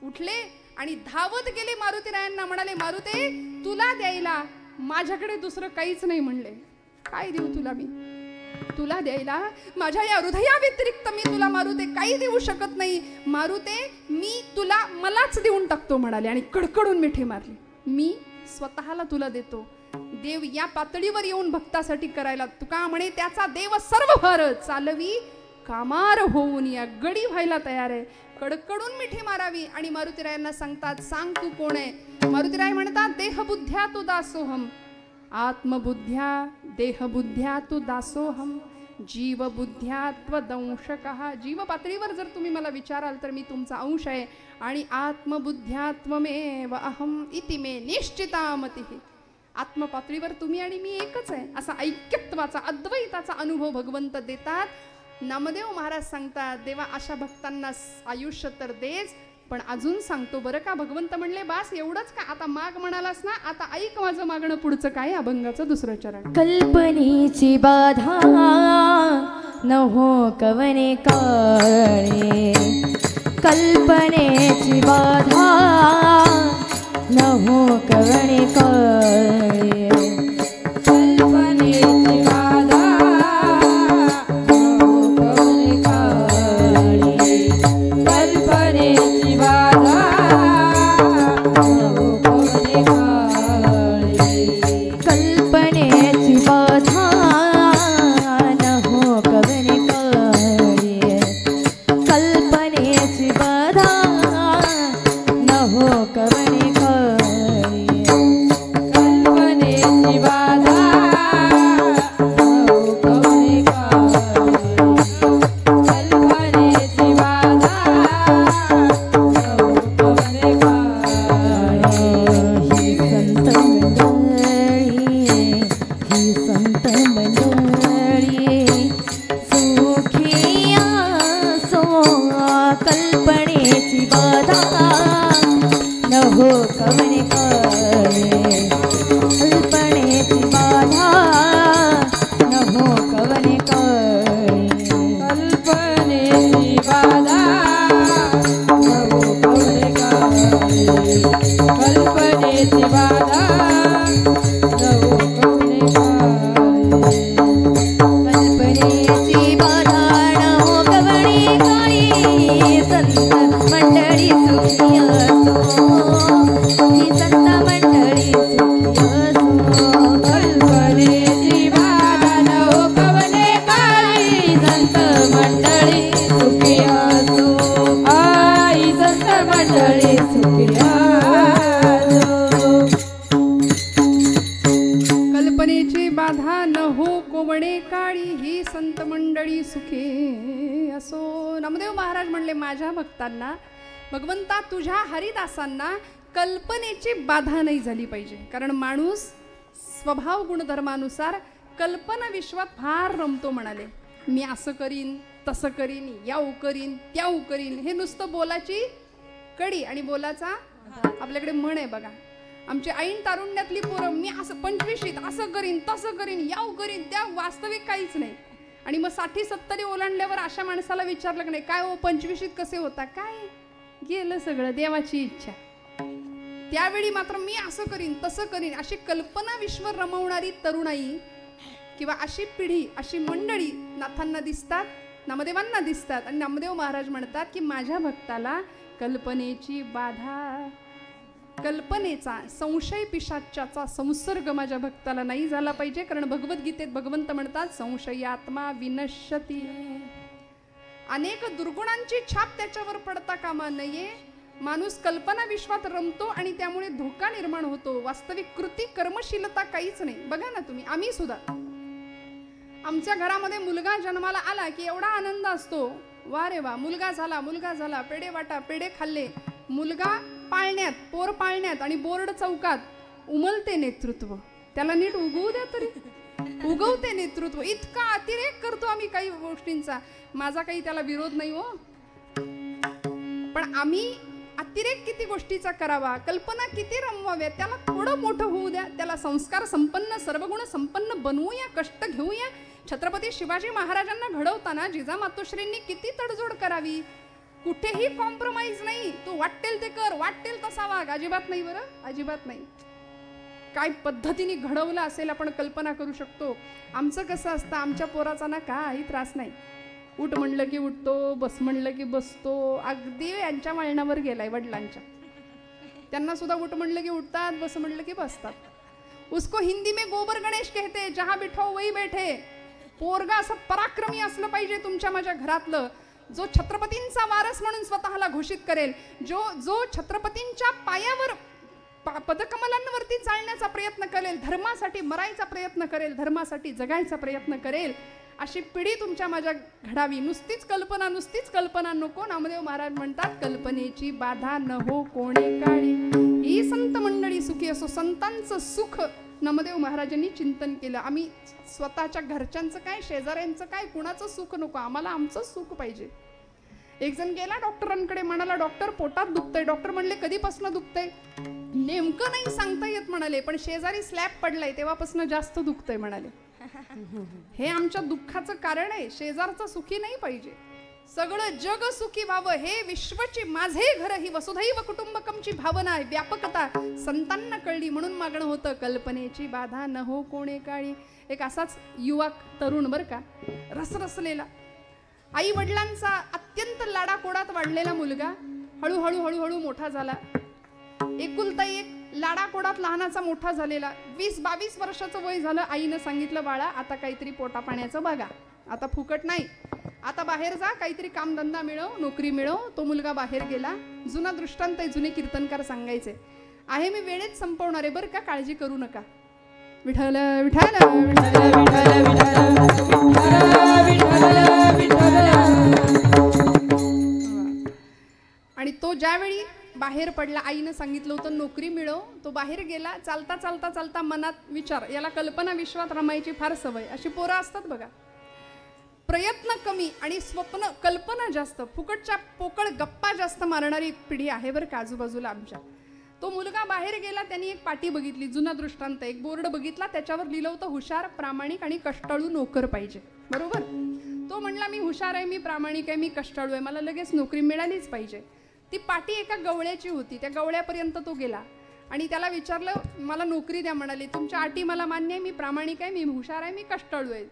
उठले आणि धावत गेले मारुतीरायांना. म्हणाले मारुते तुला द्यायला माझ्याकडे दुसरं काहीच नाही. म्हणले काय देऊ तुला मी, तुला द्यायला माझ्या या हृदया व्यतिरिक्त मी तुला मारुते काही देऊ शकत नाही. मारुते मी तुला मलाच देऊन टाकतो म्हणाले आणि कडकडून मिठी मारली. मी स्वतःला तुला देतो. देव या पातळीवर येऊन भक्तासाठी करायला, तुका म्हणे त्याचा देव सर्व भर चालवी कामार होऊन या गडी व्हायला तयार आहे. कडकडून मिठी मारावी. आणि मारुतीरायांना सांगतात, सांग तू कोण आहे. मारुतीराय म्हणतात, देहबुद्ध्या तू दासोहम, आत्मबुद्ध्या देहबुद्ध्या तू दासोहम, जीवबुद्ध्या त्वदंशकः. जीव पातळीवर जर तुम्ही मला विचाराल तर मी तुमचा अंश आहे. आणि आत्मबुद्ध्या त्वमेव अहम इति मे निश्चिता मतिः. आत्मपातळीवर तुम्ही आणि मी एकच आहे, असा ऐक्यत्वाचा अद्वैताचा अनुभव भगवंत देतात. नामदेव महाराज सांगतात, देवा अशा भक्तांना आयुष्य तर देच, पण अजून सांगतो बरं का. भगवंत म्हणले बास एवढंच का, आता माग म्हणालास ना, आता ऐक माझं मागणं पुढचं काय. अभंगाचं दुसरं चरण. कल्पनेची बाधा न हो कवने काळे, कल्पनेची बाधा न हो कवने काळे, कल्पनेची बाधा मंडळी सुखी कवणे काळी ही संत मंडळी सुखे असो. नामदेव महाराज म्हणले माझ्या भक्तांना, भगवंता तुझ्या हरिदासांना कल्पनेची बाधा नाही झाली पाहिजे. कारण माणूस स्वभाव गुणधर्मानुसार कल्पना विश्वात फार रमतो. म्हणाले मी असं करीन तसं करीन, याऊ करीन त्याऊ करीन. हे नुसतं बोलाची कडी आणि बोलाचा आपल्याकडे म्हण आहे बघा. आमची ऐन तारुण्यातली पोरं मी असं 25शीत असं करीन तसं करीन याऊ करीन, त्या वास्तविक काहीच नाही. आणि मग 60-70 ओलांडल्यावर अशा माणसाला विचारलं की नाही काय हो 25शीत कसे होता, काय गेलं सगळं देवाची इच्छा. त्यावेळी मात्र मी असं करीन तसं करीन अशी कल्पना विश्व रमवणारी तरुणाई किंवा अशी पिढी अशी मंडळी नाथांना दिसतात, नामदेवांना दिसतात. आणि नामदेव महाराज म्हणतात की माझ्या भक्ताला कल्पनेची बाधा, कल्पनेचा संशय पिशाच्याचा संसर्ग माझ्या भक्ताला नाही झाला पाहिजे. कारण भगवद्गीतेत भगवंत म्हणतात संशयात्मा विनश्यती. अनेक दुर्गुणांची छाप त्याच्यावर पडता कामा नये. माणूस कल्पना विश्वात रमतो आणि त्यामुळे धोका निर्माण होतो. वास्तविक कृती कर्मशीलता काहीच नाही. बघा ना तुम्ही, आम्ही सुद्धा आमच्या घरामध्ये मुलगा जन्माला आला की एवढा आनंद असतो, वा रे वा मुलगा झाला, पेढे वाटा, पेढे खाल्ले. मुलगा पाळण्यात, पोर पाळण्यात आणि बोर्ड चौकात उमलते नेतृत्व. त्याला नीट उगवू द्या तरी, उगवते नेतृत्व. इतका अतिरेक करतो आम्ही काही गोष्टींचा. माझा काही त्याला विरोध नाही हो, पण आम्ही अतिरेक किती गोष्टीचा करावा, कल्पना किती रमवाव्या. त्याला थोडं मोठं होऊ द्या, त्याला संस्कार संपन्न सर्वगुण संपन्न बनवूया, कष्ट घेऊया. छत्रपती शिवाजी महाराजांना घडवताना जिजामातोश्रींनी किती तडजोड करावी. कुठेही कॉम्प्रोमाइज नाही. तू वाटेल ते कर, वाटेल तसा वाग, अजिबात नाही. बरं अजिबात नाही. काय पद्धतीने घडवलं असेल आपण कल्पना करू शकतो. आमचं कसं असतं, आमच्या पोराचा ना काही त्रास नाही. उठ म्हणलं की उठतो, बस म्हणलं की बसतो. अगदी यांच्या वळणावर गेलाय वडिलांच्या. त्यांना सुद्धा उठ म्हणलं की उठतात, बस म्हणलं की बसतात. उसको हिंदी में गोबर गणेश कहते, जहां बिठाओ वही बैठे. पोरगा असं पराक्रमी असलं पाहिजे तुमच्या माझ्या घरातलं, जो छत्रपतींचा वारस म्हणून स्वतःला घोषित करेल, जो छत्रपतींच्या पायावर पदकमलांवरती चालण्याचा प्रयत्न करेल, धर्मासाठी मरायचा प्रयत्न करेल, धर्मासाठी जगायचा प्रयत्न करेल. अशी पिढी तुमच्या माझ्या घडावी. नुसतीच कल्पना नको. नामदेव महाराज म्हणतात कल्पनेची बाधा न हो कोणे काळी ही संत मंडळी सुखी असो. संतांचं सुख नामदेव महाराजांनी चिंतन केलं. आम्ही स्वतःच्या घरच्यांचं काय, शेजाऱ्यांचं काय, कुणाचं सुख नको, आम्हाला आमचं सुख पाहिजे. एक जण गेला डॉक्टरांकडे, म्हणाला डॉक्टर पोटात दुखतंय. डॉक्टर म्हणले कधीपासून दुखतंय, नेमकं नाही सांगता येत म्हणाले, पण शेजारी स्लॅब पडलाय तेव्हापासून जास्त दुखतंय म्हणाले. हे आमच्या दुःखाचं कारण आहे. शेजारचं सुखी नाही पाहिजे, सगळं जग सुखी व्हावं. हे विश्वची माझे घर ही वसुधैव कुटुंबकमची भावना आहे, व्यापकता संतांना कळली म्हणून मागणं होतं कल्पनेची बाधा न हो कोणे काळी. एक असाच युवा तरुण बरं का, रसरसलेला, आई वडिलांचा अत्यंत लाडाकोडात वाढलेला मुलगा हळूहळू मोठा झाला. एकुलता एक लाडाकोडात लहानाचा मोठा झालेला. 20-22 वर्षाचं वय झालं. आईनं सांगितलं बाळा आता काहीतरी पोटा पाण्याचं बघा, आता फुकट नाही, आता बाहेर जा, काहीतरी कामधंदा मिळव, नोकरी मिळव. तो मुलगा बाहेर गेला. जुना दृष्टांत आहे, जुने कीर्तनकार सांगायचे आहे. मी वेळेत संपवणार आहे बरं का, काळजी करू नका. विठ्ठल विठ्ठल विठ्ठल विठ्ठल विठ्ठल. आणि तो ज्यावेळी बाहेर पडला, आईनं सांगितलं होतं नोकरी मिळव, तो बाहेर गेला. चालता चालता चालता मनात विचार, याला कल्पना विश्वात रमायची फार सवय. अशी पोरं असतात बघा, प्रयत्न कमी आणि स्वप्न कल्पना जास्त, फुकटच्या पोकळ गप्पा जास्त मारणारी पिढी आहे बरं का आजूबाजूला आमच्या. तो मुलगा बाहेर गेला, त्यांनी एक पाटी बघितली, जुना दृष्टांत, एक बोर्ड बघितला, त्याच्यावर लिहिलं होतं हुशार, प्रामाणिक आणि कष्टाळू नोकर पाहिजे. बरोबर. तो म्हणला मी हुशार आहे, मी प्रामाणिक आहे, मी कष्टाळू आहे, मला लगेच नोकरी मिळालीच पाहिजे. ती पाटी एका गवळ्याची होती. त्या गवळ्यापर्यंत तो गेला आणि त्याला विचारलं मला नोकरी द्या. म्हणाले तुमच्या अटी मला मान्य आहे, मी प्रामाणिक आहे, मी हुशार आहे, मी कष्टाळू आहे.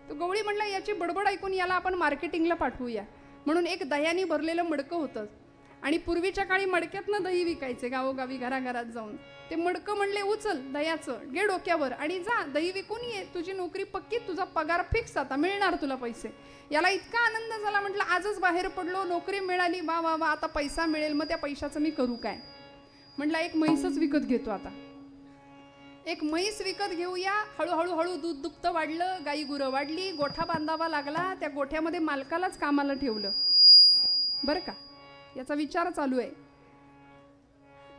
तो गवळी म्हणला याची बडबड ऐकून याला आपण मार्केटिंगला पाठवूया. म्हणून एक दह्याने भरलेलं मडकं होतं आणि पूर्वीच्या काळी मडक्यातनं दही विकायचे गावोगावी घराघरात जाऊन. ते मडकं म्हणले उचल दह्याचं, घे डोक्यावर आणि जा दही विकून ये, तुझी नोकरी पक्की, तुझा पगार फिक्स, आता मिळणार तुला पैसे. याला इतका आनंद झाला, म्हटलं आजच बाहेर पडलो, नोकरी मिळाली, वा वा वा, आता पैसा मिळेल, मग त्या पैशाचं मी करू काय. म्हटलं एक म्हैसच विकत घेतो आता. एक म्हैस विकत घेऊया, हळूहळू हळू दूध दुभतं वाढलं, गाई गुरं वाढली, गोठा बांधावा लागला, त्या गोठ्यामध्ये मालकालाच कामाला ठेवलं बरं का. याचा विचार चालू आहे.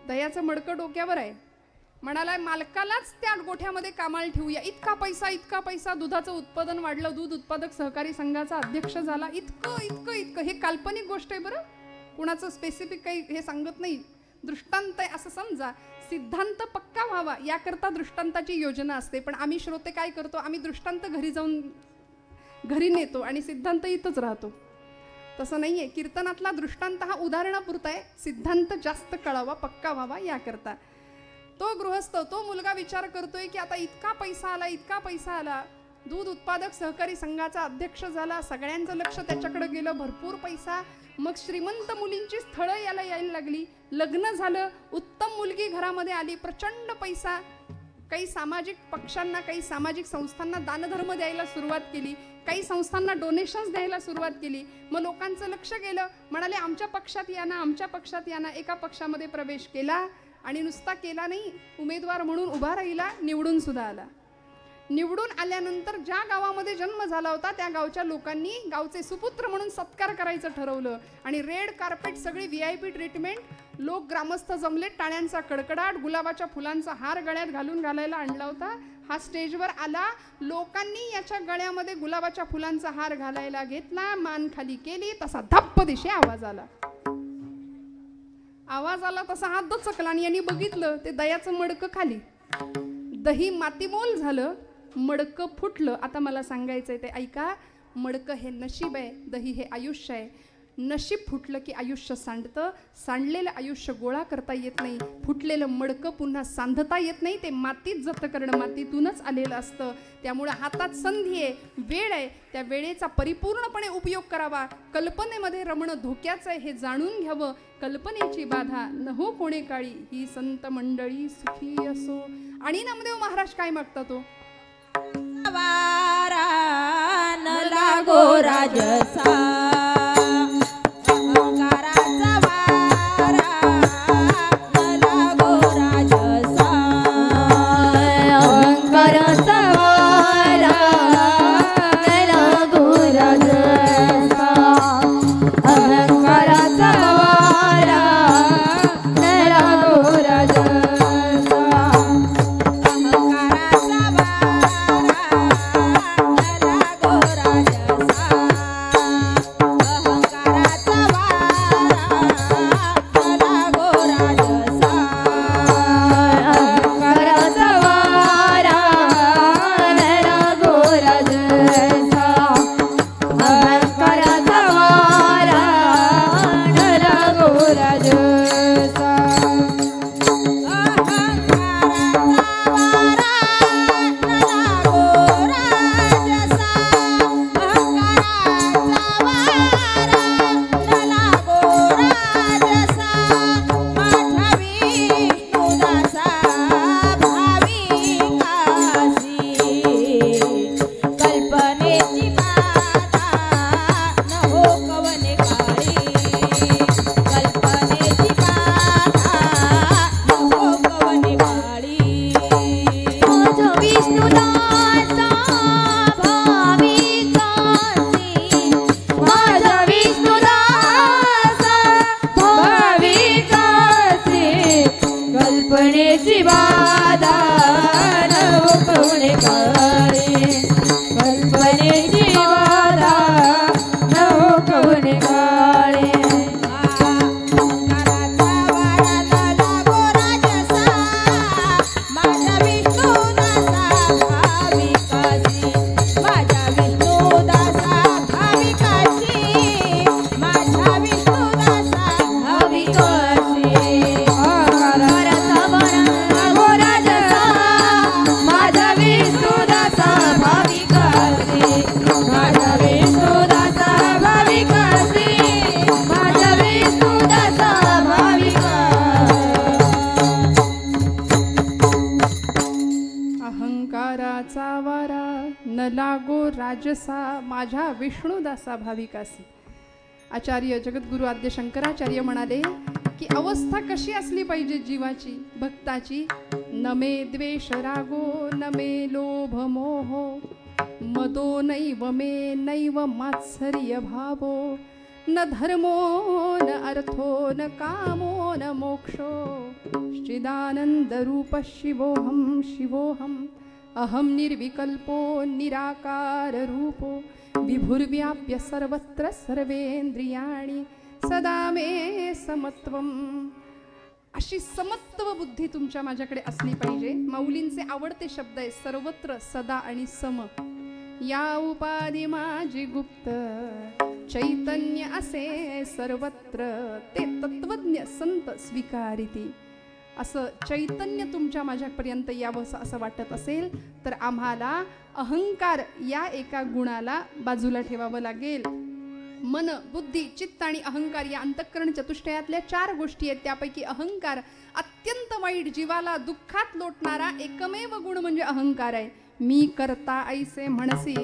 दह्याचं मडकं डोक्यावर आहे, म्हणाला मालकालाच त्या गोठ्यामध्ये कामाला ठेवूया. इतका पैसा, दुधाचं उत्पादन वाढलं, दूध उत्पादक सहकारी संघाचा अध्यक्ष झाला. इतकं इतकं इतकं हे काल्पनिक गोष्ट आहे बरं, कुणाचं स्पेसिफिक काही हे सांगत नाही, दृष्टांत आहे असं समजा. सिद्धांत पक्का व्हावा याकरता दृष्टांताची योजना असते. पण आम्ही श्रोते काय करतो, आम्ही दृष्टांत घरी जाऊन घरी नेतो आणि सिद्धांत इथंच राहतो. तसं नाही आहे. कीर्तनातला दृष्टांत हा उदाहरणापुरता आहे, सिद्धांत जास्त कळावा, पक्का व्हावा याकरता. तो गृहस्थ, तो मुलगा विचार करतोय की आता इतका पैसा आला, दूध उत्पादक सहकारी संघाचा अध्यक्ष झाला, सगळ्यांचं लक्ष त्याच्याकडे गेलं, भरपूर पैसा. मग श्रीमंत मुलींची स्थळं याला यायला लागली, लग्न झालं, उत्तम मुलगी घरामध्ये आली, प्रचंड पैसा. काही सामाजिक पक्षांना, काही सामाजिक संस्थांना दानधर्म द्यायला सुरुवात केली, काही संस्थांना डोनेशन्स द्यायला सुरुवात केली. मग लोकांचं लक्ष गेलं, म्हणाले आमच्या पक्षात या ना. एका पक्षामध्ये प्रवेश केला आणि नुसता केला नाही, उमेदवार म्हणून उभा राहिला, निवडून सुद्धा आला. निवडून आल्यानंतर ज्या गावामध्ये जन्म झाला होता त्या गावच्या लोकांनी गावचे सुपुत्र म्हणून सत्कार करायचं ठरवलं आणि रेड कार्पेट, सगळी VIP ट्रीटमेंट, लोक ग्रामस्थ जमले, टाळ्यांचा कडकडाट, गुलाबाच्या फुलांचा हार गळ्यात घालायला आणला होता. हा स्टेजवर आला, लोकांनी याच्या गळ्यामध्ये गुलाबाच्या फुलांचा हार घालायला घेतला, मान खाली केली, तसा धप्प दिशे आवाज आला तसा हात दचकला आणि यांनी बघितलं ते दह्याचं मडकं खाली, दही मातीमोल झालं, मडकं फुटलं. आता मला सांगायचंय ते ऐका. मडकं हे नशीब आहे, दही हे आयुष्य आहे. नशीब फुटलं की आयुष्य सांडतं, सांडलेलं आयुष्य गोळा करता येत नाही, फुटलेलं मडकं पुन्हा सांधता येत नाही, ते मातीत जत करणं, मातीतूनच आलेलं असतं. त्यामुळे हातात संधी आहे, वेळ आहे, त्या वेळेचा परिपूर्णपणे उपयोग करावा. कल्पनेमध्ये रमणं धोक्याचं आहे हे जाणून घ्यावं. कल्पनेची बाधा न हो कोणे काळी, ही संत मंडळी सुखी असो. आणि नामदेव महाराज काय मागतात तो, वारा न लागो राजसा, अहंकाराचा वारा न लागो राजसा, अहंकाराचा वारा न लागो राजसा, अहंकाराचा वारा न लागो राजसा. राजसा माझ्या विष्णुदासा भाविकासी. आचार्य जगद्गुरु आद्य शंकराचार्य म्हणाले, की अवस्था कशी असली पाहिजे जीवाची भक्ताची. न मे द्वेष रागो न मे लोभ मोहो मदो नैव मे नैव मात्सर्य भावो न धर्मो न अर्थो न कामो न मोक्षो चिदानंदरूप शिवोऽहं शिवोऽहम् अहं निर्विकल्पो निराकार रूपो विभुर्व्याप्य सर्वत्र सर्वेंद्रियाणि सदा मे समत्वम. अशी समत्व बुद्धी तुमच्या माझ्याकडे असली पाहिजे. माऊलींचे आवडते शब्द आहे सर्वत्र सदा आणि सम. या उपाधी माझी गुप्त चैतन्य असे सर्वत्र ते तत्वज्ञ संत स्वीकारिती. असं चैतन्य तुमच्या माझ्यापर्यंत यावं असं वाटत असेल तर आम्हाला अहंकार या एका गुणाला बाजूला ठेवावं लागेल. मन बुद्धी चित्त आणि अहंकार या अंतःकरण चतुष्टयातल्या 4 गोष्टी आहेत. त्यापैकी अहंकार अत्यंत वाईट जीवाला दुःखात लोटणारा एकमेव गुण म्हणजे अहंकार आहे. मी करता ऐसे म्हणसी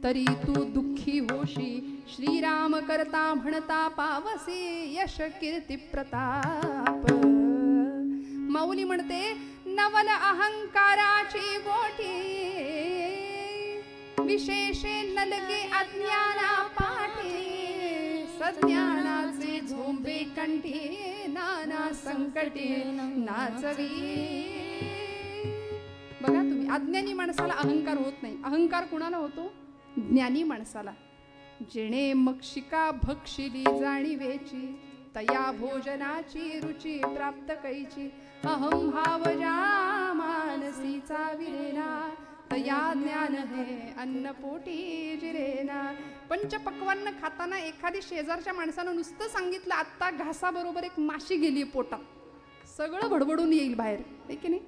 तरी तू दुःखी होशी श्रीराम करता म्हणता पावसी यश कीर्ती प्रताप. माऊली म्हणते नवल अहंकाराची गोठी विशेषे नलगे अज्ञाना पाठी सज्ञानाचे झोंबे कंठी नाना संकटे नाचवी. बघा तुम्ही अज्ञानी माणसाला अहंकार होत नाही. अहंकार कुणाला होतो? ज्ञानी माणसाला. जेणे मक्षिका भक्षिली जाणीवेची तया भोजनाची रुची प्राप्त कैची अहं भाव ज्या मानसीचा विरेना तया ज्ञान हे अन्न पोटी जिरेना. पंचपक्वान्न खाताना एखादी शेजारच्या माणसानं नुसतं सांगितलं आत्ता घासाबरोबर एक माशी गेली पोटात, सगळं भडबडून येईल बाहेर, आहे की नाही?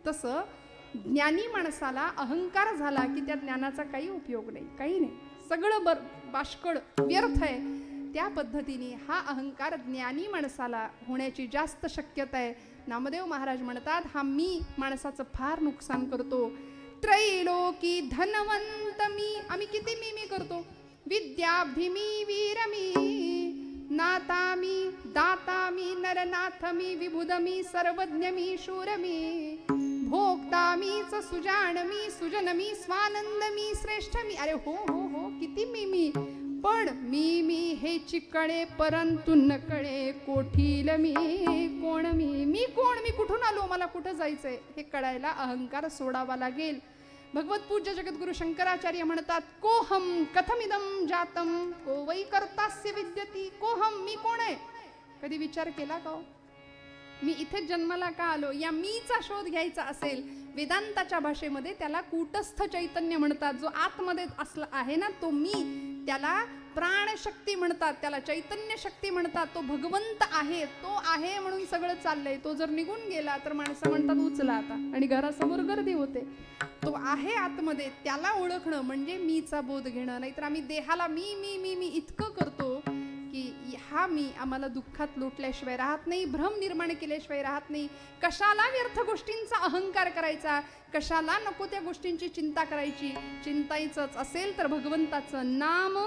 तसं ज्ञानी माणसाला अहंकार झाला की त्या ज्ञानाचा काही उपयोग नाही, काही नाही, सगळं बाष्कळ व्यर्थ आहे. त्या पद्धतीने हा अहंकार ज्ञानी माणसाला होण्याची जास्त शक्यता आहे. नामदेव महाराज म्हणतात हा मी माणसाचं फार नुकसान करतो. त्रैलोकी धनवंत मी, आम्ही किती मी करतो. विद्याब्धी मी वीर मी नाता मी दाता मी नरनाथ मी विबुध मी सर्वज्ञ मी शूर मी भोक्ता मीच सुजान मी सुजन मी स्वानंद मी श्रेष्ठ मी. अरे हो हो हो किती मी पण मी हे चिकळे परंतु न कळे कोठील मी कोण मी कोण, मी कुठून आलो, मला कुठं जायचंय हे कळायला अहंकार सोडावा लागेल. भगवत पूज्य जगद्गुरु शंकराचार्य म्हणतात कोहम कथमिदम जातम को वै कर्तास्य विद्यती. कोहम मी कोण आहे, कधी विचार केला का हो? मी इथे जन्माला का आलो, या मीचा शोध घ्यायचा असेल वेदांताच्या भाषेमध्ये त्याला कूटस्थ चैतन्य म्हणतात. जो आतमध्ये असला आहे ना तो मी, त्याला प्राणशक्ती म्हणतात, त्याला चैतन्य शक्ती म्हणतात. तो भगवंत आहे, तो आहे म्हणून सगळं चाललंय. तो जर निघून गेला तर माणसं म्हणतात उचला आता, आणि घरासमोर गर्दी होते. तो आहे आतमध्ये, त्याला ओळखणं म्हणजे मीचा बोध घेणं. नाहीतर आम्ही देहाला मी मी मी मी इतकं करतो की हा मी आम्हाला दुःखात लोटल्याशिवाय राहत नाही, भ्रम निर्माण केल्याशिवाय राहत नाही. कशाला व्यर्थ गोष्टींचा अहंकार करायचा, कशाला नको त्या गोष्टींची चिंता करायची. चिंतायचंच असेल तर भगवंताचं नाम,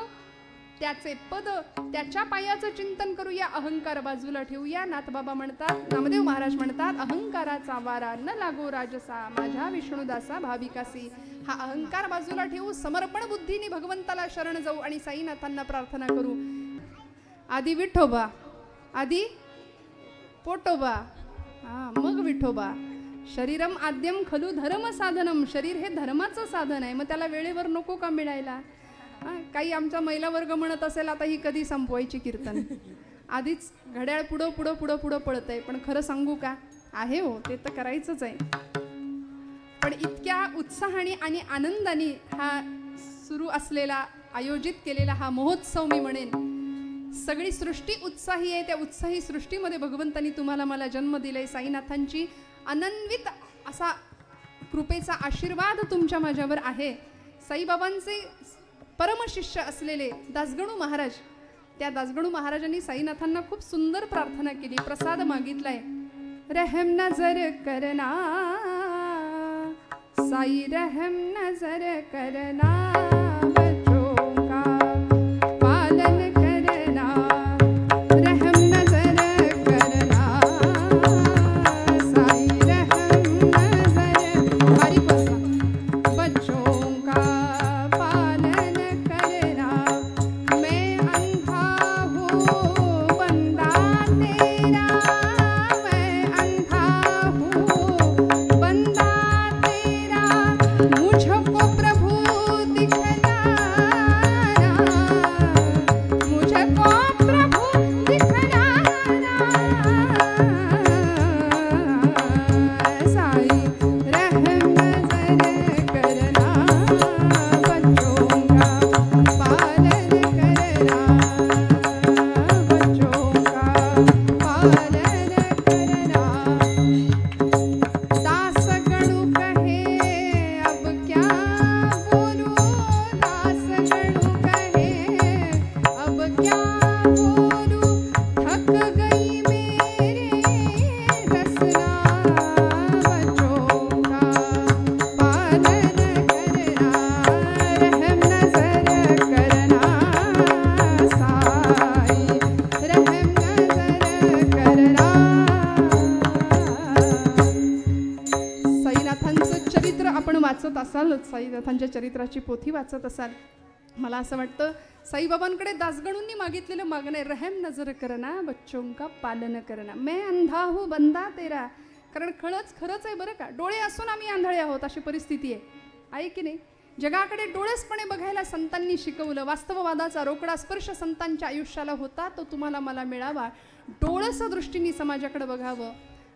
त्याचे पद, त्याच्या पायाचं चिंतन करूया, अहंकार बाजूला ठेवूया. नाथबाबा म्हणतात, नामदेव महाराज म्हणतात अहंकाराचा वारा न लागो राजसा माझ्या विष्णुदासा भाविकासी. हा अहंकार बाजूला ठेवू, समर्पण बुद्धीने भगवंताला शरण जाऊ आणि साईनाथांना प्रार्थना करू. आधी विठोबा, आधी पोटोबा, मग विठोबा. शरीरम आद्यम खलू धर्म साधनम. शरीर हे धर्माचं साधन आहे, मग त्याला वेळेवर नको का मिळायला? काही आमचा महिला वर्ग म्हणत असेल आता ही कधी संपवायची कीर्तन, आधीच घड्याळ पुढं पुढं पुढं पुढं पळत आहे. पण खरं सांगू का, आहे हो ते तर करायचंच आहे. पण इतक्या उत्साहाने आणि आनंदाने हा सुरू असलेला आयोजित केलेला हा महोत्सव मी म्हणेन सगळी सृष्टी उत्साही आहे. त्या उत्साही सृष्टीमध्ये भगवंतांनी तुम्हाला मला जन्म दिलाय. साईनाथांची अनन्वित असा कृपेचा आशीर्वाद तुमच्या माझ्यावर आहे. साईबाबांचे परमशिष्य असलेले दासगणू महाराज, त्या दासगणू महाराजांनी साईनाथांना खूप सुंदर प्रार्थना केली, प्रसाद मागितलाय. रहम नजर करना साई, रहम नजर करना बच्चों का पालन करना, रहम नजर करना असालच, साईनाथांच्या चरित्राची पोथी वाचत असाल. मला असं वाटतं साईबाबांकडे दासगणूंनी मागितलेलं मागणं आहे, रहम नजर करना बच्चों का पालन करना, मैं अंधा हूँ बंदा तेरा. कारण खरंच आहे बरं का, डोळे असून आम्ही आंधळे आहोत अशी परिस्थिती आहे की नाही. जगाकडे डोळसपणे बघायला संतांनी शिकवलं. वास्तववादाचा रोकडा स्पर्श संतांच्या आयुष्याला होता, तो तुम्हाला मला मिळावा. डोळस दृष्टीने समाजाकडे बघावं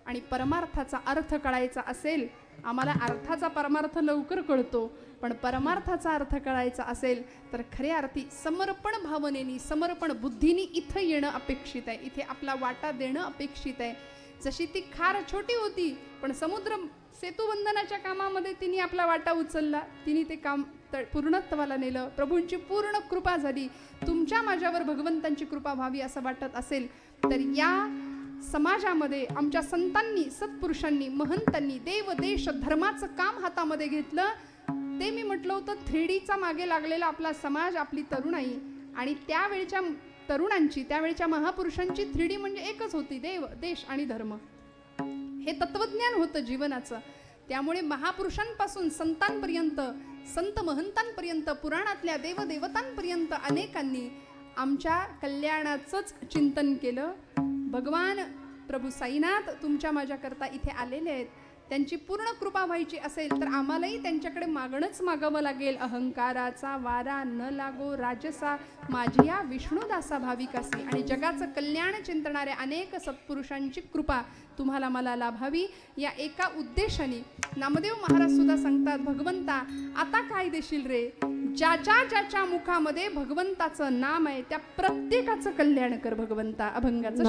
आणि परमार्थाचा अर्थ कळायचा असेल. आम्हाला अर्थाचा परमार्थ लवकर कळतो, पण परमार्थाचा अर्थ कळायचा असेल तर खऱ्या अर्थी समर्पण भावनेनी, समर्पण बुद्धीनी इथं येणं अपेक्षित आहे. इथे आपला वाटा देणं अपेक्षित आहे. जशी ती खार छोटी होती, पण समुद्र सेतुबंधनाच्या कामामध्ये तिने आपला वाटा उचलला, तिने ते काम पूर्णत्वाला नेलं. प्रभूंची पूर्ण कृपा झाली. तुमच्या माझ्यावर भगवंतांची कृपा व्हावी असं वाटत असेल तर या समाजामध्ये आमच्या संतांनी, सत्पुरुषांनी, महंतांनी देव देश धर्माचं काम हातामध्ये घेतलं. ते मी म्हटलं होतं 3Dचा मागे लागलेला आपला समाज, आपली तरुणाई आणि त्यावेळच्या तरुणांची, त्यावेळच्या महापुरुषांची 3D म्हणजे एकच होती, देव देश आणि धर्म. हे तत्वज्ञान होतं जीवनाचं. त्यामुळे महापुरुषांपासून संतांपर्यंत, संत महंतांपर्यंत, पुराणातल्या देवदेवतांपर्यंत अनेकांनी आमच्या कल्याणाचंच चिंतन केलं. भगवान प्रभू साईनाथ तुमच्या माझ्याकरता इथे आलेले आहेत. त्यांची पूर्ण कृपा व्हायची असेल तर आम्हालाही त्यांच्याकडे मागणंच मागावं लागेल. अहंकाराचा वारा न लागो राजसा, माझी या विष्णुदासा भाविकासी. आणि जगाचं कल्याण चिंतणाऱ्या अनेक सत्पुरुषांची कृपा तुम्हाला मला लाभावी या एका उद्देशाने नामदेव महाराज सुद्धा सांगतात, भगवंता आता काय देशील रे. ज्याच्या ज्याच्या मुखामध्ये भगवंताचं नाम आहे त्या प्रत्येकाचं कल्याण कर भगवंता. अभंगाचं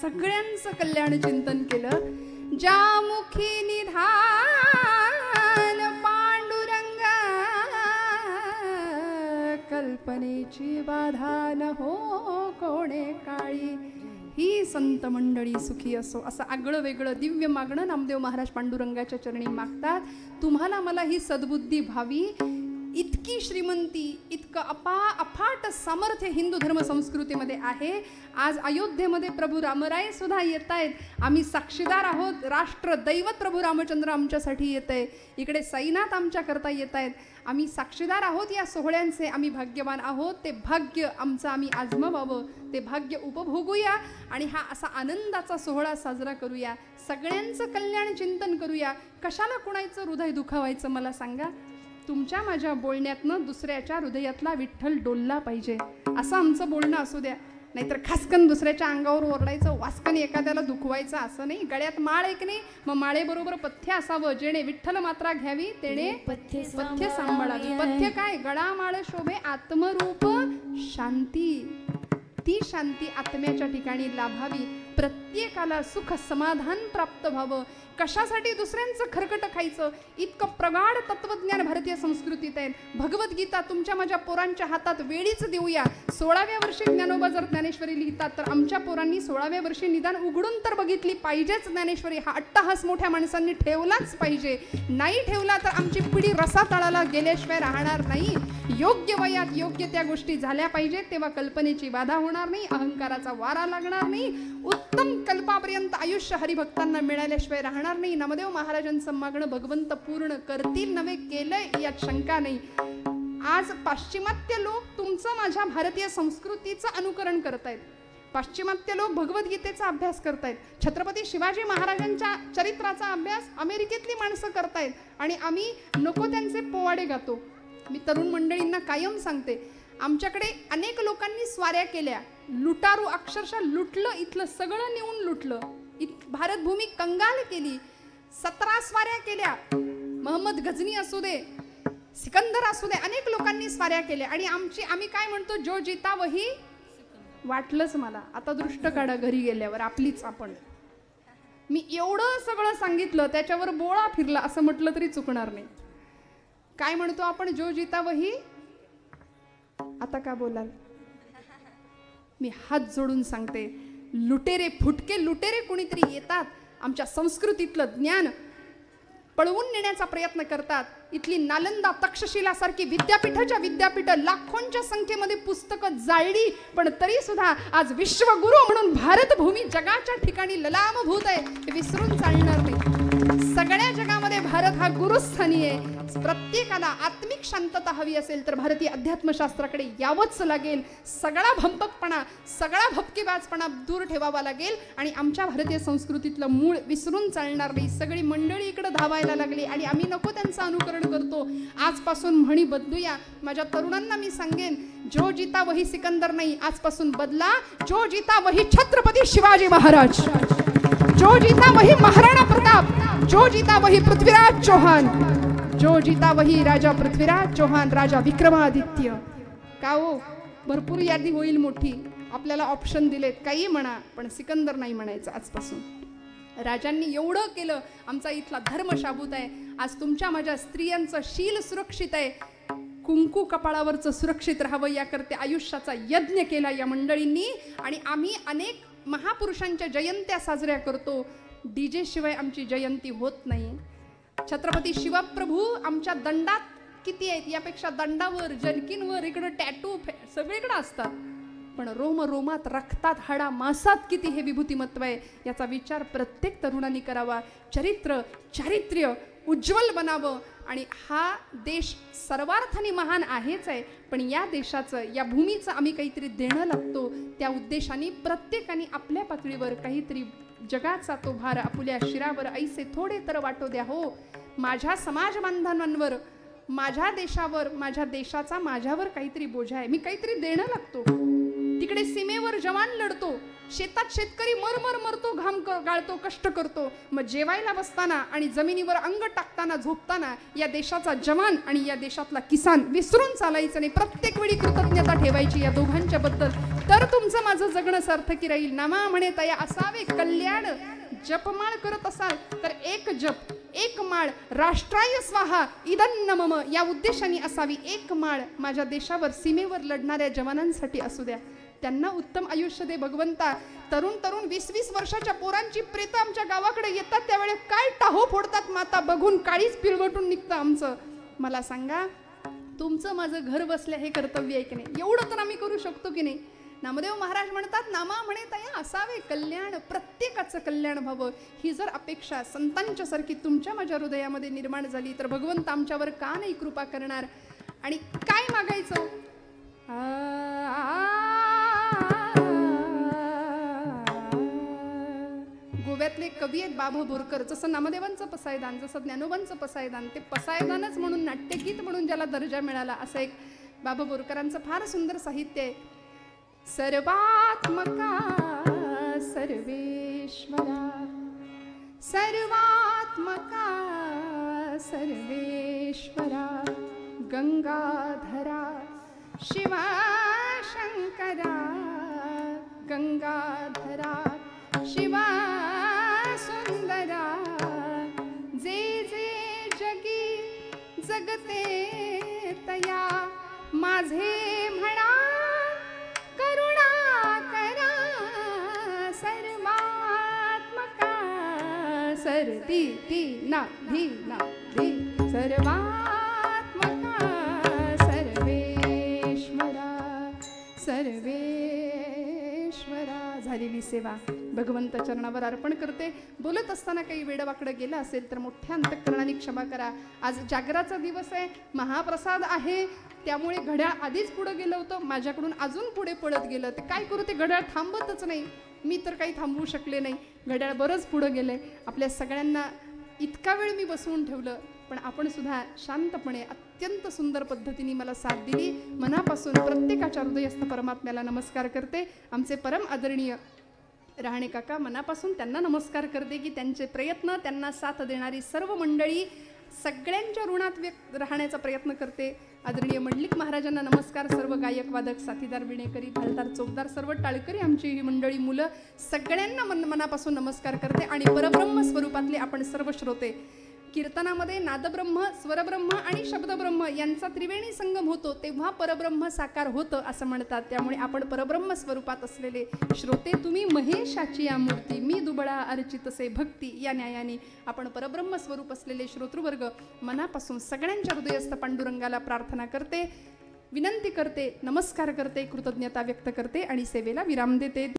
सगळ्यांचं कल्याण चिंतन केलं. ज्या मुखी निधान पांडुरंगा कल्पनेची बाधा न हो कोणे काळी. ही संत मंडळी सुखी असो असं आगळं वेगळं दिव्य मागणं नामदेव महाराज पांडुरंगाच्या चरणी मागतात. तुम्हाला मला ही सद्बुद्धी भावी, इतकी श्रीमंती, इतकं अफाट सामर्थ्य हिंदू धर्म संस्कृतीमध्ये आहे. आज अयोध्येमध्ये प्रभू रामराय सुद्धा येत आहेत. आम्ही साक्षीदार आहोत. राष्ट्र दैवत प्रभू रामचंद्र आमच्यासाठी येत आहे. इकडे साईनाथ आमच्या करता येत आहेत. आम्ही साक्षीदार आहोत या सोहळ्यांचे. आम्ही भाग्यवान आहोत. ते भाग्य आमचं आम्ही आजमावावं, ते भाग्य उपभोगूया आणि हा असा आनंदाचा सोहळा साजरा करूया. सगळ्यांचं कल्याण चिंतन करूया. कशाला कुणाचं हृदय दुखावायचं मला सांगा. तुमच्या माझ्या बोलण्यातनं दुसऱ्याच्या हृदयातला विठ्ठल डोलला पाहिजे असं आमचं बोलणं असू द्या. नाहीतर खासकन दुसऱ्याच्या अंगावर ओरडायचं, वासकन एखाद्याला दुखवायचं असं नाही. गळ्यात माळ एक नाही, मग माळेबरोबर पथ्य असावं. जेणे विठ्ठल मात्रा घ्यावी तेणे पथ्य सांभाळावी. पथ्य काय? गळा माळ शोभे आत्मरूप शांती. ती शांती आत्म्याच्या ठिकाणी लाभावी. प्रत्येकाला सुख समाधान प्राप्त व्हावं. कशासाठी दुसऱ्यांचं खरकट खायचं? इतकं प्रगाढ तत्वज्ञान भारतीय संस्कृतीत आहे. भगवद्गीता तुमच्या माझ्या पोरांच्या हातात वेळीच देऊया. 16व्या वर्षी ज्ञानोबा जर ज्ञानेश्वरी लिहितात तर आमच्या पोरांनी 16व्या वर्षी निदान उघडून तर बघितली पाहिजेच ज्ञानेश्वरी. हा अट्टहास मोठ्या माणसांनी ठेवलाच पाहिजे. नाही ठेवला तर आमची पिढी रसातळाला गेल्याशिवाय राहणार नाही. योग्य वयात योग्य त्या गोष्टी झाल्या पाहिजेत. तेव्हा कल्पनेची बाधा होणार नाही, अहंकाराचा वारा लागणार नाही. उत्तम कल्पापर्यंत आयुष्य हरिभक्तांना मिळाल्याशिवाय राहणार नाही. नामदेव महाराजांचं मागणं भगवंत पूर्ण करतील नव्हे केलंय यात शंका नाही. आज पाश्चिमात्य लोक तुमचं माझ्या भारतीय संस्कृतीचं अनुकरण करतायत. पाश्चिमात्य लोक भगवद्गीतेचा अभ्यास करतायत. छत्रपती शिवाजी महाराजांच्या चरित्राचा अभ्यास अमेरिकेतली माणसं करतायत आणि आम्ही नको त्यांचे पोवाडे गातो. मी तरुण मंडळींना कायम सांगते, आमच्याकडे अनेक लोकांनी स्वाऱ्या केल्या. लुटारू अक्षरशः लुटलं, इथलं सगळं नेऊन लुटलं. भारतभूमी कंगाल केली. 17 स्वाऱ्या केल्या. महम्मद गझनी असू दे, सिकंदर असू दे, अनेक लोकांनी स्वाऱ्या केल्या. आणि आम्ही काय म्हणतो, जो जिता वही. वाटलंच मला आता दृष्ट काढा घरी गेल्यावर आपलीच आपण. मी एवढं सगळं सांगितलं त्याच्यावर बोळा फिरला असं म्हटलं तरी चुकणार नाही. काय म्हणतो आपण, जो जिता वही. आता का बोलाल? मी हात जोडून सांगते, लुटेरे, फुटके लुटेरे कुणीतरी येतात, आमच्या संस्कृतीतलं ज्ञान पळवून नेण्याचा प्रयत्न करतात. इथली नालंदा, तक्षशिला सारखी विद्यापीठ लाखोंच्या संख्येमध्ये पुस्तकं जाळली, पण तरी सुद्धा आज विश्वगुरु म्हणून भारतभूमी जगाच्या ठिकाणी ललामभूत आहे. हे विसरून चालणार नाही. सगळ्या जगामध्ये भारत हा गुरुस्थानी आहे. प्रत्येकाला आत्मिक शांतता हवी असेल तर भारतीय अध्यात्मशास्त्राकडे यावंच लागेल. सगळा भंपकपणा, सगळा भपकेबाजपणा दूर ठेवावा लागेल आणि आमच्या भारतीय संस्कृतीतलं मूळ विसरून चालणार नाही. सगळी मंडळी इकडे धावायला लागली आणि आम्ही नको त्यांचं अनुकरण करतो. आजपासून म्हणी बदलूया. माझ्या तरुणांना मी सांगेन, जो जिता वही सिकंदर नाही, आजपासून बदला. जो जिता वही छत्रपती शिवाजी महाराज, जो जीता वही महाराणा प्रताप, जो जीता वही पृथ्वीराज चौहान, जो जीता वही राजा पृथ्वीराज चौहान, राजा विक्रमादित्य. का हो, भरपूर यादी होईल मोठी. आपल्याला ऑप्शन दिलेत, काही म्हणा, पण सिकंदर नाही म्हणायचं आजपासून. राजांनी एवढं केलं, आमचा इथला धर्म शाबूत आहे. आज तुमच्या माझ्या स्त्रियांचं शील सुरक्षित आहे. कुंकू कपाळावरचं सुरक्षित राहावं याकरते आयुष्याचा यज्ञ केला या मंडळींनी. आणि आम्ही अनेक महापुरुषांच्या जयंत्या साजऱ्या करतो. डीजे शिवाय आमची जयंती होत नाही. छत्रपती शिवप्रभू आमच्या दंडात किती आहेत यापेक्षा दंडावर, जनकींवर, इकडं टॅटू सगळीकडे असतात, पण रोम रोमात, रक्तात, हाडा मासात किती हे विभूतिमत्व आहे याचा विचार प्रत्येक तरुणांनी करावा. चारित्र्य उज्ज्वल बनावं. आणि हा देश सर्वार्थाने महान आहेच आहे, पण या देशाचं, या भूमीचं आम्ही काहीतरी देणं लागतो. त्या उद्देशाने प्रत्येकाने आपल्या पातळीवर काहीतरी जगाचा तो भार आपुल्या शिरावर ऐसे थोडे तर वाटो द्या हो. माझ्या समाज बांधवांवर, माझ्या देशावर, माझ्या देशाचा माझ्यावर काहीतरी बोजा आहे. मी काहीतरी देणं लागतो. तिकडे सीमेवर जवान लढतो, शेतात शेतकरी मरमर मरतो, घाम गाळतो, कष्ट करतो. मग जेवायला बसताना आणि जमिनीवर अंग टाकताना, झोपताना या देशाचा जवान आणि या देशातला किसान विसरून चालायचं नाही. प्रत्येक वेळी कृतज्ञता ठेवायची या दोघांच्या बद्दल. तर तुमचं माझं जगणं सार्थकी राहील. नामा म्हणे तया असावे कल्याण. जपमाळ करत असाल तर एक जप, एक माळ, राष्ट्राय स्वाहा इदन्न मम या उद्देशाने असावी. एक माळ माझ्या देशावर सीमेवर लढणाऱ्या जवानांसाठी असू द्या. त्यांना उत्तम आयुष्य दे भगवंता. तरुण 20-20 वर्षाच्या पोरांची प्रेत आमच्या गावाकडे येतात त्यावेळेस काय टाहो फोडतात माता बघून काळीच पिळवटून निघतं आमचं. मला सांगा तुमचं माझं घर बसल्या हे कर्तव्य आहे की नाही? एवढं तर आम्ही करू शकतो की नाही? नामदेव महाराज म्हणतात नामा म्हणे तया असावे कल्याण. प्रत्येकाचं कल्याण व्हावं ही जर अपेक्षा संतांच्या सारखी तुमच्या माझ्या हृदयामध्ये निर्माण झाली तर भगवंत आमच्यावर का नाही कृपा करणार? आणि काय मागायचं? गोव्यातले कवी आहेत बाबा बोरकर. जसं नामदेवांचं पसायदान, जसं ज्ञानोबांचं पसायदान, ते पसायदानच म्हणून नाट्यगीत म्हणून ज्याला दर्जा मिळाला असं एक बाबा बोरकरांचं फार सुंदर साहित्य आहे. सर्वात्मका सर्वेश्वरा, सर्वात्मका सर्वेश्वरा, गंगाधरा शिवा शंकरा, गंगाधरा शिवा सुंदरा, जे जे जगी जगते तया माझे म्हणा करुणा करा. सर्वात्मका सर ती ती ना धी ना धी, सर्वात्मका सर्वेश्वरा, सर्वेश्वरा. झालेली सेवा भगवंत चरणावर अर्पण करते. बोलत असताना काही वेडवाकडं गेलं असेल तर मोठ्या अंतःकरणाने क्षमा करा. आज जागराचा दिवस आहे, महाप्रसाद आहे, त्यामुळे घड्याळ आधीच पुढे गेलं होतं, माझ्याकडून अजून पुढे पडत गेलं. ते काय करू, ते घड्याळ थांबतच नाही. मी तर काही थांबवू शकले नाही, घड्याळ बरंच पुढं गेलंय. आपल्या सगळ्यांना इतका वेळ मी बसवून ठेवलं पण आपण सुद्धा शांतपणे अत्यंत सुंदर पद्धतीने मला साथ दिली. मनापासून प्रत्येकाच्या हृदयस्थ परमात्म्याला नमस्कार करते. आमचे परम आदरणीय रहाणे काका, मनापासून त्यांना नमस्कार करते की त्यांचे प्रयत्न, त्यांना साथ देणारी सर्व मंडळी सगळ्यांच्या ऋणात राहण्याचा प्रयत्न करते. आदरणीय मंडलिक महाराजांना नमस्कार. सर्व गायक वादक साथीदार विणेकरी भालदार चौकदार सर्व टाळकरी आमची ही मंडळी मुलं सगळ्यांना मनापासून नमस्कार करते. आणि परब्रह्म स्वरूपातले आपण सर्व श्रोते, कीर्तनामध्ये नादब्रह्म, स्वरब्रह्म आणि शब्दब्रह्म यांचा त्रिवेणी संगम होतो तेव्हा परब्रह्म साकार होतं असं म्हणतात. त्यामुळे आपण परब्रह्म स्वरूपात असलेले श्रोते, तुम्ही महेशाची या मूर्ती, मी दुबळा अर्चितसे भक्ती या न्यायाने आपण परब्रह्म स्वरूप असलेले श्रोतृवर्ग मनापासून सगळ्यांच्या हृदयस्थ पांडुरंगाला प्रार्थना करते, विनंती करते, नमस्कार करते, कृतज्ञता व्यक्त करते आणि सेवेला विराम देते.